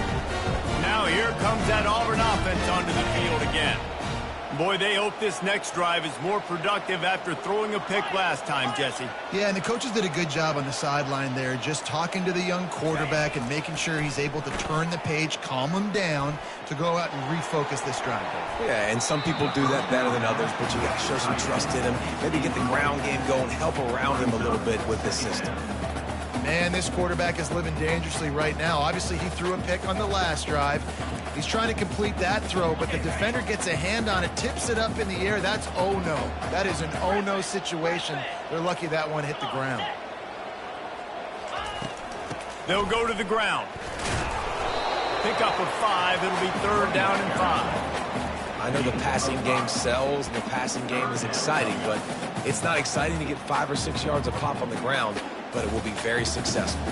Now here comes that Auburn offense onto the field again. Boy, they hope this next drive is more productive after throwing a pick last time, Jesse. Yeah, and the coaches did a good job on the sideline there, just talking to the young quarterback and making sure he's able to turn the page, calm him down to go out and refocus this drive. Yeah, and some people do that better than others, but you got to show some trust in him, maybe get the ground game going, help around him a little bit with this system. Man, this quarterback is living dangerously right now. Obviously, he threw a pick on the last drive. He's trying to complete that throw, but the defender gets a hand on it, tips it up in the air. That's oh-no. That is an oh-no situation. They're lucky that one hit the ground. They'll go to the ground. Pick up a 5. It'll be 3rd down and 5. I know the passing game sells and the passing game is exciting, but it's not exciting to get 5 or 6 yards of pop on the ground, but it will be very successful.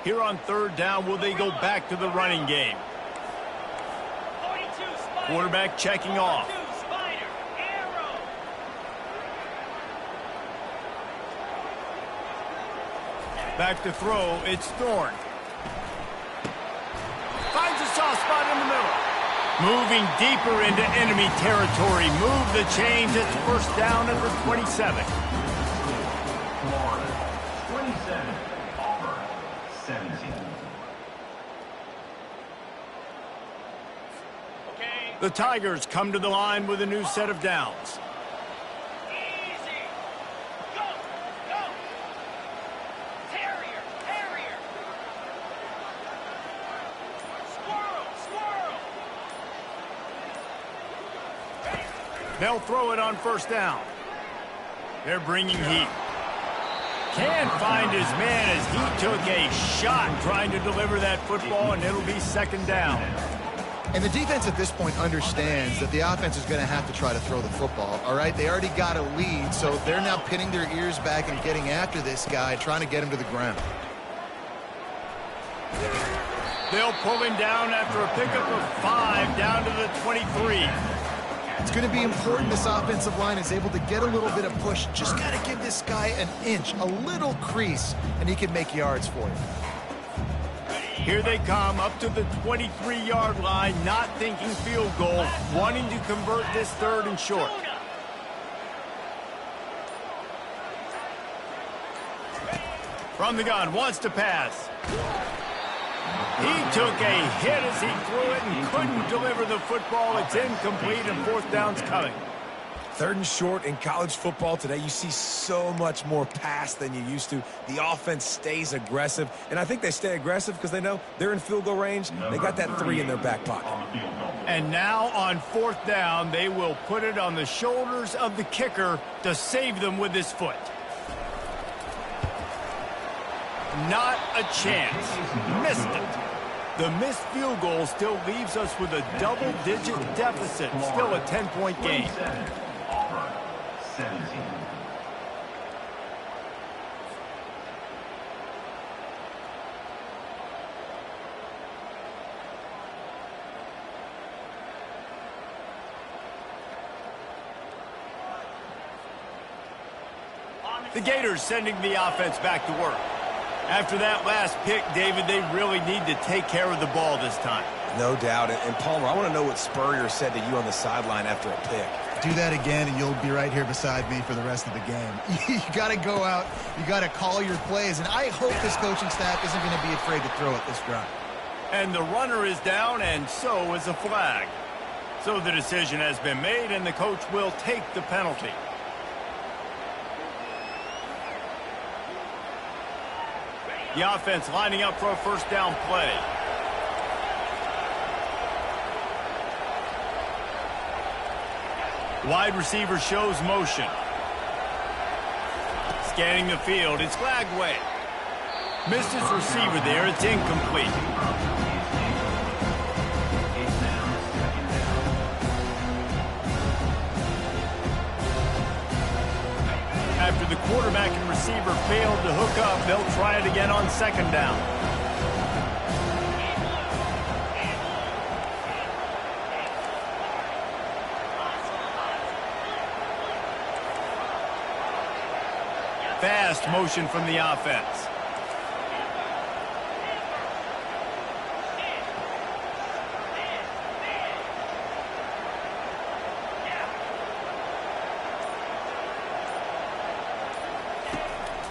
Here on 3rd down, will they go back to the running game? Quarterback checking off. Back to throw, it's Thorne. Finds a soft spot in the middle. Moving deeper into enemy territory. Move the chains, it's 1st down number 27. Florida, 27. Auburn, 17. The Tigers come to the line with a new set of downs. They'll throw it on 1st down. They're bringing heat. Can't find his man as he took a shot trying to deliver that football, and it'll be 2nd down. And the defense at this point understands that the offense is going to have to try to throw the football, all right? They already got a lead, so they're now pinning their ears back and getting after this guy, trying to get him to the ground. They'll pull him down after a pickup of 5 down to the 23. It's going to be important this offensive line is able to get a little bit of push. Just got to give this guy an inch, a little crease, and he can make yards for you. Here they come up to the 23-yard line, not thinking field goal, wanting to convert this 3rd and short. From the gun, wants to pass. He took a hit as he threw it and couldn't deliver the football. It's incomplete, and 4th down's coming. 3rd and short in college football today, you see so much more pass than you used to. The offense stays aggressive, and I think they stay aggressive because they know they're in field goal range. They got that 3 in their back pocket. And now on 4th down, they will put it on the shoulders of the kicker to save them with his foot. Not a chance. Missed it. The missed field goal still leaves us with a double-digit deficit. Still a 10-point game. Auburn, 17. The Gators sending the offense back to work. After that last pick, David, they really need to take care of the ball this time. No doubt. And Palmer, I want to know what Spurrier said to you on the sideline after a pick. Do that again, and you'll be right here beside me for the rest of the game. You got to go out. You got to call your plays, and I hope this coaching staff isn't going to be afraid to throw it this drive. And the runner is down, and so is a flag. So the decision has been made, and the coach will take the penalty. The offense lining up for a 1st down play. Wide receiver shows motion. Scanning the field, it's Lagway. Missed his receiver there, it's incomplete. After the quarterback and receiver failed to hook up, they'll try it again on 2nd down. Fast motion from the offense.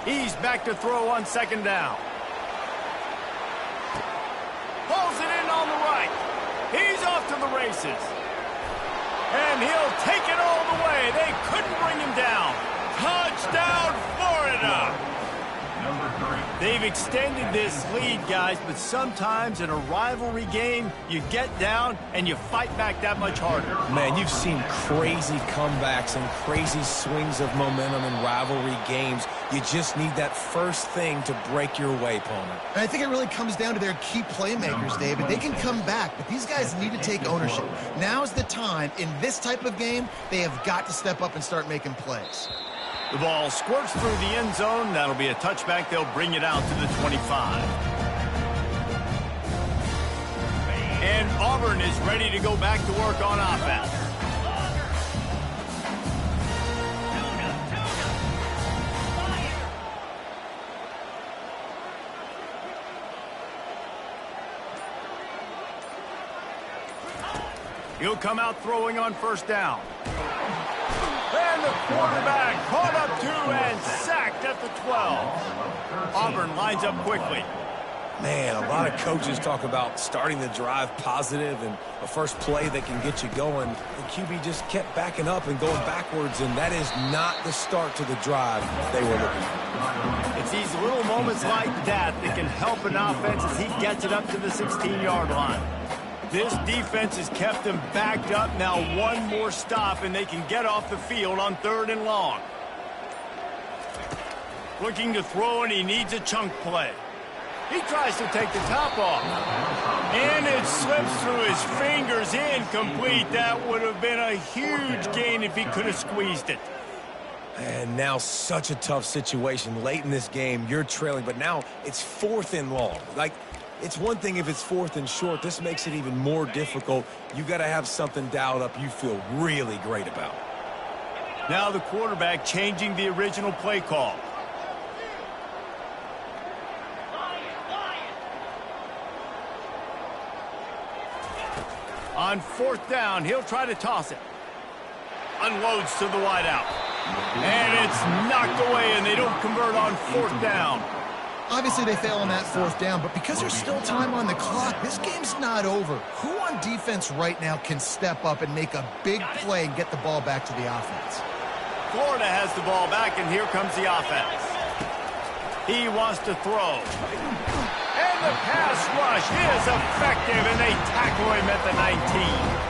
He's back to throw on second down. Pulls it in on the right. He's off to the races. And he'll take it all the way. They couldn't bring him down. Touchdown, Florida! They've extended this lead, guys, but sometimes in a rivalry game, you get down and you fight back that much harder. Man, you've seen crazy comebacks and crazy swings of momentum in rivalry games. You just need that first thing to break your way, opponent. And I think it really comes down to their key playmakers, David. They can come back, but these guys need to take ownership. Now's the time. In this type of game, they have got to step up and start making plays. The ball squirts through the end zone. That'll be a touchback. They'll bring it out to the 25. And Auburn is ready to go back to work on offense. He'll come out throwing on first down. And the quarterback caught up to and sacked at the 12. Auburn lines up quickly. Man, a lot of coaches talk about starting the drive positive and a first play that can get you going. The QB just kept backing up and going backwards, and that is not the start to the drive they were looking for. It's these little moments like that that can help an offense as he gets it up to the 16-yard line. This defense has kept them backed up. Now one more stop, and they can get off the field on 3rd and long. Looking to throw, and he needs a chunk play. He tries to take the top off. And it slips through his fingers, incomplete. That would have been a huge gain if he could have squeezed it. And now such a tough situation. Late in this game, you're trailing, but now it's 4th and long. It's one thing if it's 4th and short. This makes it even more difficult. You got to have something dialed up you feel really great about. Now the quarterback changing the original play call. On 4th down, he'll try to toss it. Unloads to the wideout. And it's knocked away, and they don't convert on 4th down. Obviously, they fail on that 4th down, but because there's still time on the clock, this game's not over. Who on defense right now can step up and make a big play and get the ball back to the offense? Florida has the ball back, and here comes the offense. He wants to throw. And the pass rush is effective, and they tackle him at the 19.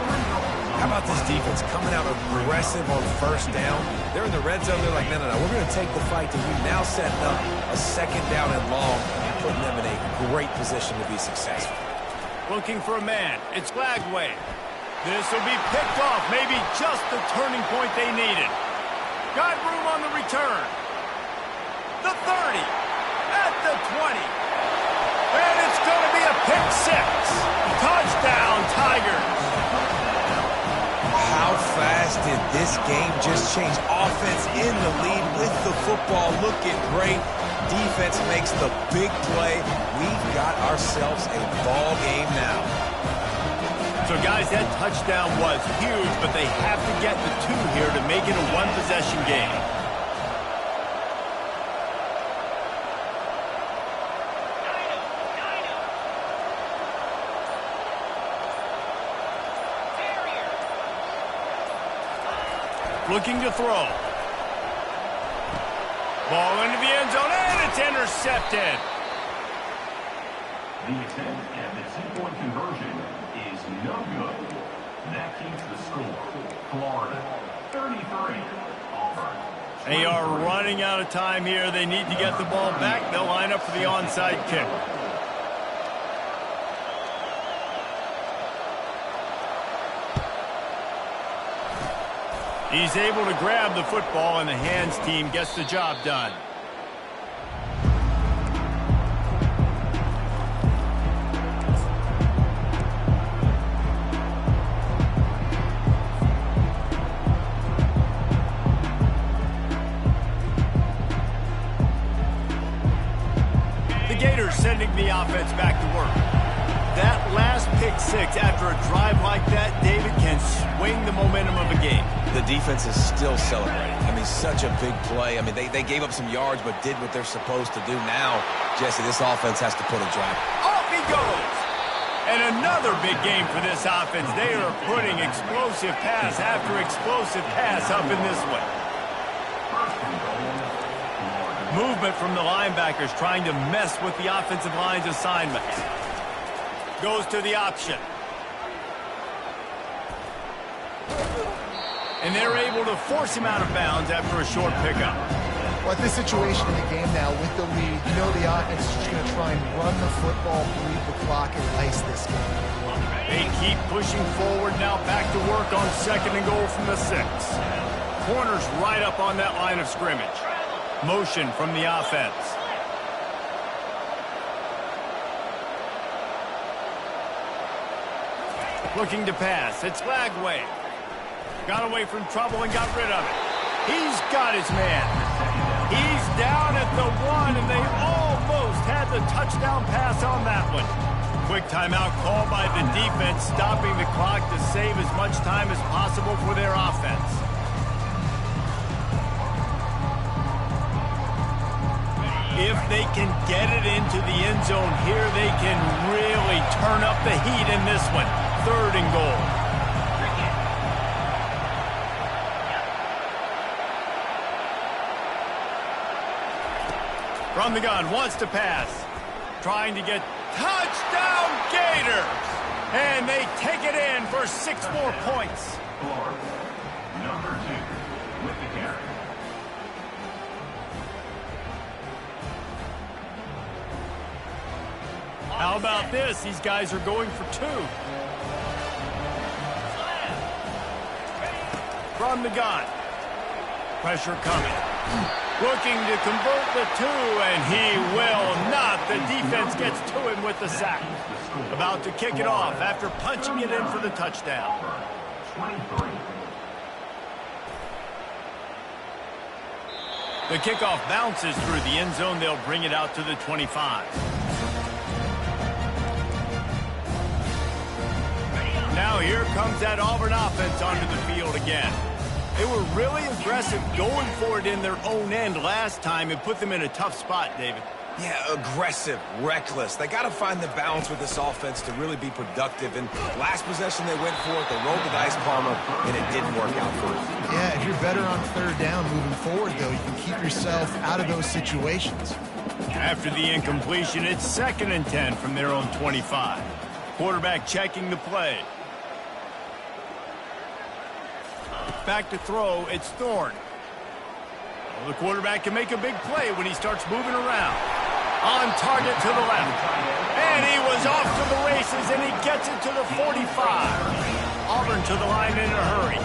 How about this defense coming out aggressive on 1st down? They're in the red zone. They're like, no, we're going to take the fight to you. Now setting up a 2nd down and long, putting them in a great position to be successful. Looking for a man. It's Glagway. This will be picked off. Maybe just the turning point they needed. Got room on the return. The 30. At the 20. And it's going to be a pick 6. Touchdown, Tigers. How fast did this game just change? Offense in the lead with the football, looking great. Defense makes the big play. We've got ourselves a ball game now. So, guys, that touchdown was huge, but they have to get the 2 here to make it a one-possession game. Looking to throw. Ball into the end zone, and it's intercepted. The attempt at the 2-point conversion is no good. That keeps the score. Florida, 33. Auburn. They are running out of time here. They need to get the ball back. They'll line up for the onside kick. He's able to grab the football, and the hands team gets the job done. The Gators sending the offense back to work. That last pick 6 after a drive like that, David, can swing the momentum of a game. The defense is still celebrating. I mean, such a big play. I mean, they gave up some yards but did what they're supposed to do. Now, Jesse, this offense has to put a drive. Off he goes! And another big game for this offense. They are putting explosive pass after explosive pass up in this one. Movement from the linebackers trying to mess with the offensive line's assignments. Goes to the option. And they're able to force him out of bounds after a short pickup. Well, at this situation in the game now, with the lead, you know the offense is just going to try and run the football, bleed the clock, and ice this game. They keep pushing forward now, back to work on 2nd and goal from the 6. Corners right up on that line of scrimmage. Motion from the offense. Looking to pass. It's Lagway. Got away from trouble and got rid of it. He's got his man. He's down at the 1, and they almost had the touchdown pass on that one. Quick timeout called by the defense, stopping the clock to save as much time as possible for their offense. If they can get it into the end zone here, they can really turn up the heat in this one. 3rd and goal. From the gun, wants to pass. Trying to get touchdown Gators. And they take it in for 6 more points. Florida, number 2, with the carry. How about this? These guys are going for 2. From the gun. Pressure coming. Looking to convert the 2, and he will not. The defense gets to him with the sack. About to kick it off after punching it in for the touchdown. 23. The kickoff bounces through the end zone. They'll bring it out to the 25. Now here comes that Auburn offense onto the field again. They were really aggressive going for it in their own end last time and put them in a tough spot, David. Yeah, aggressive, reckless. They got to find the balance with this offense to really be productive. And last possession they went for it, they rolled the dice, Palmer, and it didn't work out for them. Yeah, if you're better on 3rd down moving forward, though, you can keep yourself out of those situations. After the incompletion, it's 2nd and 10 from their own 25. Quarterback checking the play. Back to throw, it's Thorne. Well, the quarterback can make a big play when he starts moving around. On target to the left. And he was off to the races, and he gets it to the 45. Auburn to the line in a hurry.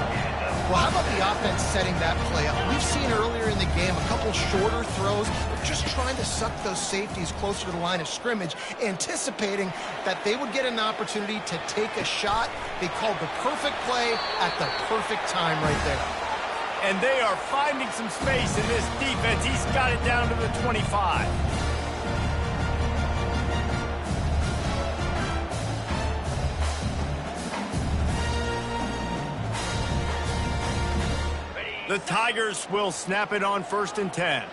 Well, how about the offense setting that play up? We've seen earlier in the game a couple shorter throws, just trying to suck those safeties closer to the line of scrimmage, anticipating that they would get an opportunity to take a shot. They called the perfect play at the perfect time right there. And they are finding some space in this defense. He's got it down to the 25. The Tigers will snap it on 1st and 10.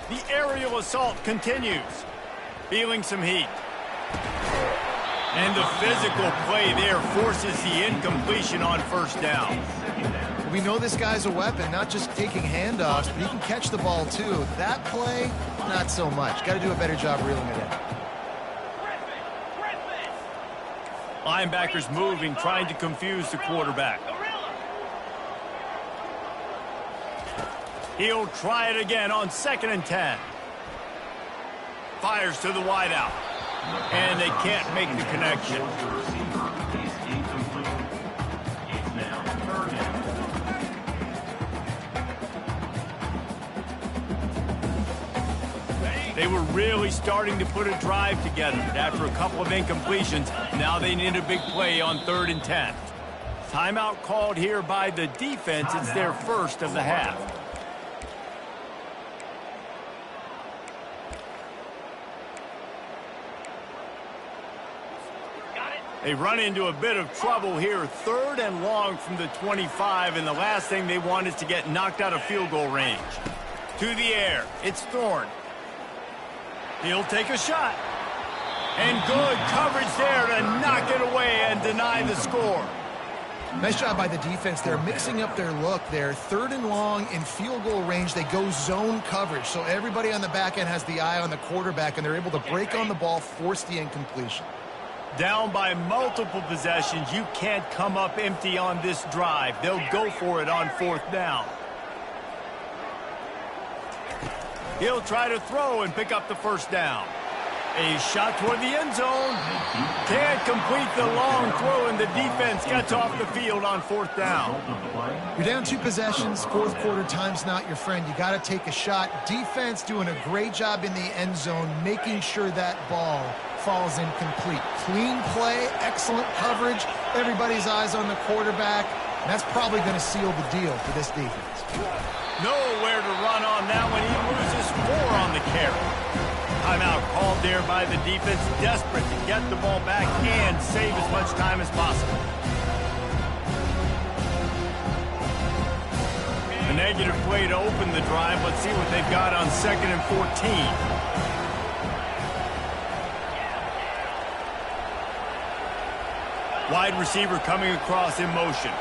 The aerial assault continues. Feeling some heat. And the physical play there forces the incompletion on 1st down. We know this guy's a weapon, not just taking handoffs, but he can catch the ball too. That play, not so much. Got to do a better job reeling it in. Linebackers moving, trying to confuse the quarterback. He'll try it again on 2nd and 10. Fires to the wideout. And they can't make the connection. They were really starting to put a drive together after a couple of incompletions. Now they need a big play on 3rd and 10. Timeout called here by the defense. It's their first of the half. They run into a bit of trouble here. 3rd and long from the 25, and the last thing they want is to get knocked out of field goal range. To the air, it's Thorne. He'll take a shot. And good coverage there to knock it away and deny the score. Nice job by the defense. They're mixing up their look there. 3rd and long in field goal range. They go zone coverage. So everybody on the back end has the eye on the quarterback, and they're able to break on the ball, force the incompletion. Down by multiple possessions. You can't come up empty on this drive. They'll go for it on 4th down. He'll try to throw and pick up the 1st down. A shot toward the end zone. Can't complete the long throw, and the defense gets off the field on 4th down. You're down 2 possessions. 4th quarter, time's not your friend. You got to take a shot. Defense doing a great job in the end zone, making sure that ball falls incomplete. Clean play, excellent coverage. Everybody's eyes on the quarterback. And that's probably going to seal the deal for this defense. Nowhere to run on that one. He loses 4 on the carry. Timeout called there by the defense, desperate to get the ball back and save as much time as possible. A negative play to open the drive. Let's see what they've got on 2nd and 14. Wide receiver coming across in motion.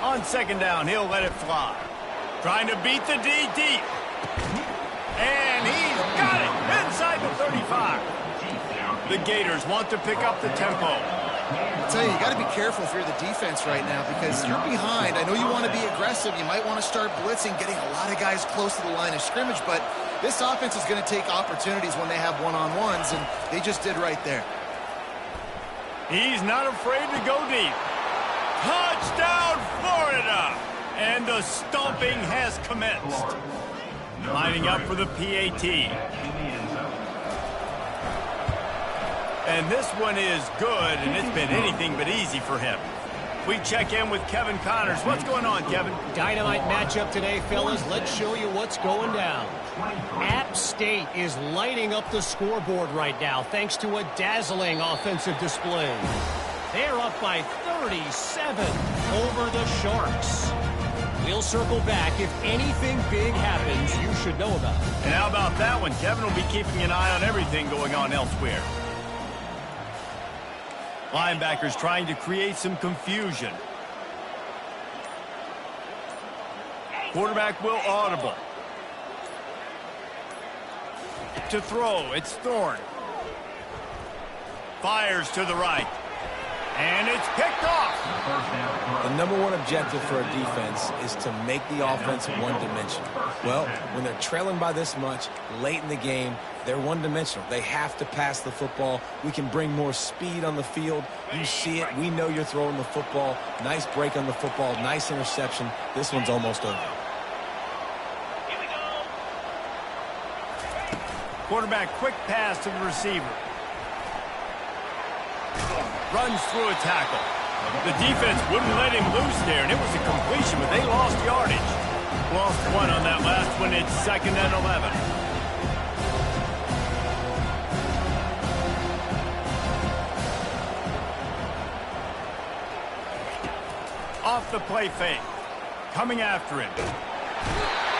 On 2nd down, he'll let it fly. Trying to beat the D deep. And he's got it inside the 35. The Gators want to pick up the tempo. I'll tell you, you got to be careful if you're the defense right now because you're behind. I know you want to be aggressive. You might want to start blitzing, getting a lot of guys close to the line of scrimmage, but this offense is going to take opportunities when they have one-on-ones, and they just did right there. He's not afraid to go deep. Touchdown, Florida! And the stomping has commenced. Lining up for the PAT. And this one is good, and it's been anything but easy for him. We check in with Kevin Connors. What's going on, Kevin? Dynamite matchup today, fellas. Let's show you what's going down. App State is lighting up the scoreboard right now thanks to a dazzling offensive display. They're up by 37 over the Sharks. We'll circle back. If anything big happens, you should know about it. And how about that one? Kevin will be keeping an eye on everything going on elsewhere. Linebackers trying to create some confusion. Quarterback will audible. To throw, it's Thorne. Fires to the right. And it's picked off. The #1 objective for a defense is to make the offense one-dimensional. Well, when they're trailing by this much late in the game, they're one-dimensional. They have to pass the football. We can bring more speed on the field. You see it. We know you're throwing the football. Nice break on the football. Nice interception. This one's almost over. Quarterback quick pass to the receiver. Runs through a tackle. The defense wouldn't let him loose there, and it was a completion, but they lost yardage. Lost 1 on that last one. It's 2nd and 11. Off the play fake. Coming after him.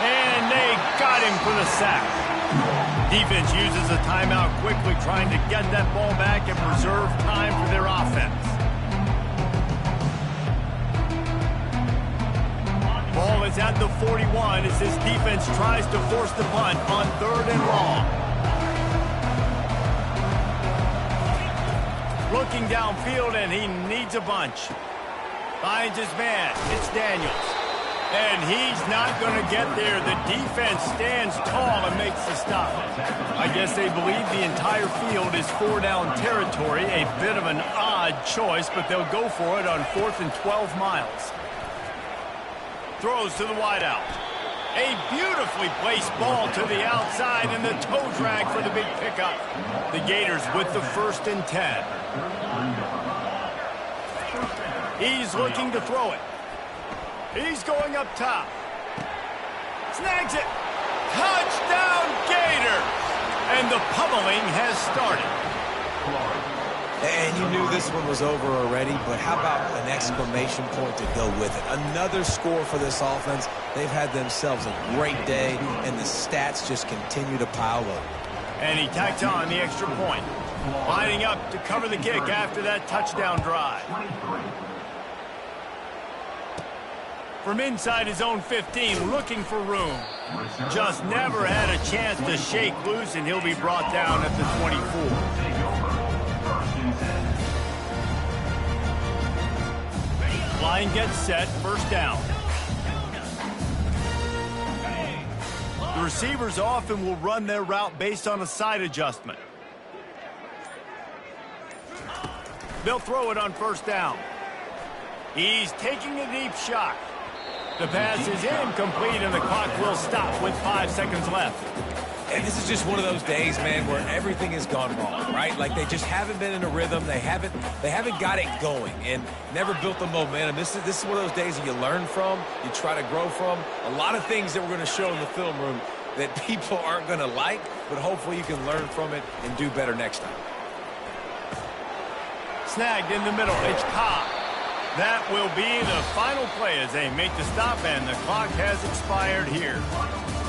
And they got him for the sack. Defense uses a timeout quickly, trying to get that ball back and preserve time for their offense. Ball is at the 41 as this defense tries to force the punt on 3rd and long. Looking downfield, and he needs a bunch. Finds his man. It's Daniels. And he's not going to get there. The defense stands tall and makes the stop. I guess they believe the entire field is 4-down territory. A bit of an odd choice, but they'll go for it on 4th and 12 miles. Throws to the wideout. A beautifully placed ball to the outside and the toe drag for the big pickup. The Gators with the 1st and 10. He's looking to throw it. He's going up top. Snags it. Touchdown Gators! And the pummeling has started. And you knew this one was over already, but how about an exclamation point to go with it? Another score for this offense. They've had themselves a great day, and the stats just continue to pile up. And he tacked on the extra point. Lining up to cover the kick after that touchdown drive. From inside his own 15, looking for room. Just never had a chance to shake loose, and he'll be brought down at the 24. Line gets set, 1st down. The receivers often will run their route based on a side adjustment. They'll throw it on 1st down. He's taking a deep shot. The pass is incomplete, and the clock will stop with 5 seconds left. And this is just one of those days, man, where everything has gone wrong, right? Like they just haven't been in a rhythm. They haven't got it going and never built the momentum. This is one of those days that you learn from, you try to grow from. A lot of things that we're going to show in the film room that people aren't going to like, but hopefully you can learn from it and do better next time. Snagged in the middle. It's Cobb. That will be the final play as they make the stop, and the clock has expired here.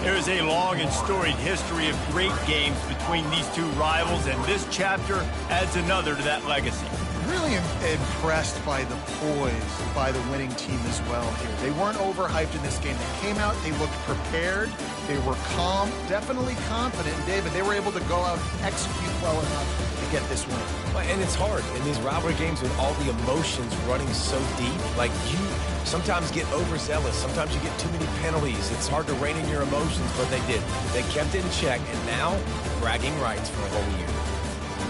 There is a long and storied history of great games between these two rivals, and this chapter adds another to that legacy. Really impressed by the poise by the winning team as well here. They weren't overhyped in this game. They came out, they looked prepared, they were calm, definitely confident. And David, they were able to go out and execute well enough to get this win. And it's hard in these rivalry games with all the emotions running so deep. Like, you sometimes get overzealous. Sometimes you get too many penalties. It's hard to rein in your emotions, but they did. They kept it in check, and now bragging rights for a whole year.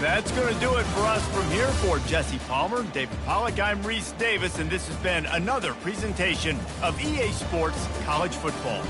That's going to do it for us from here. For Jesse Palmer, David Pollack, I'm Reese Davis, and this has been another presentation of EA Sports College Football.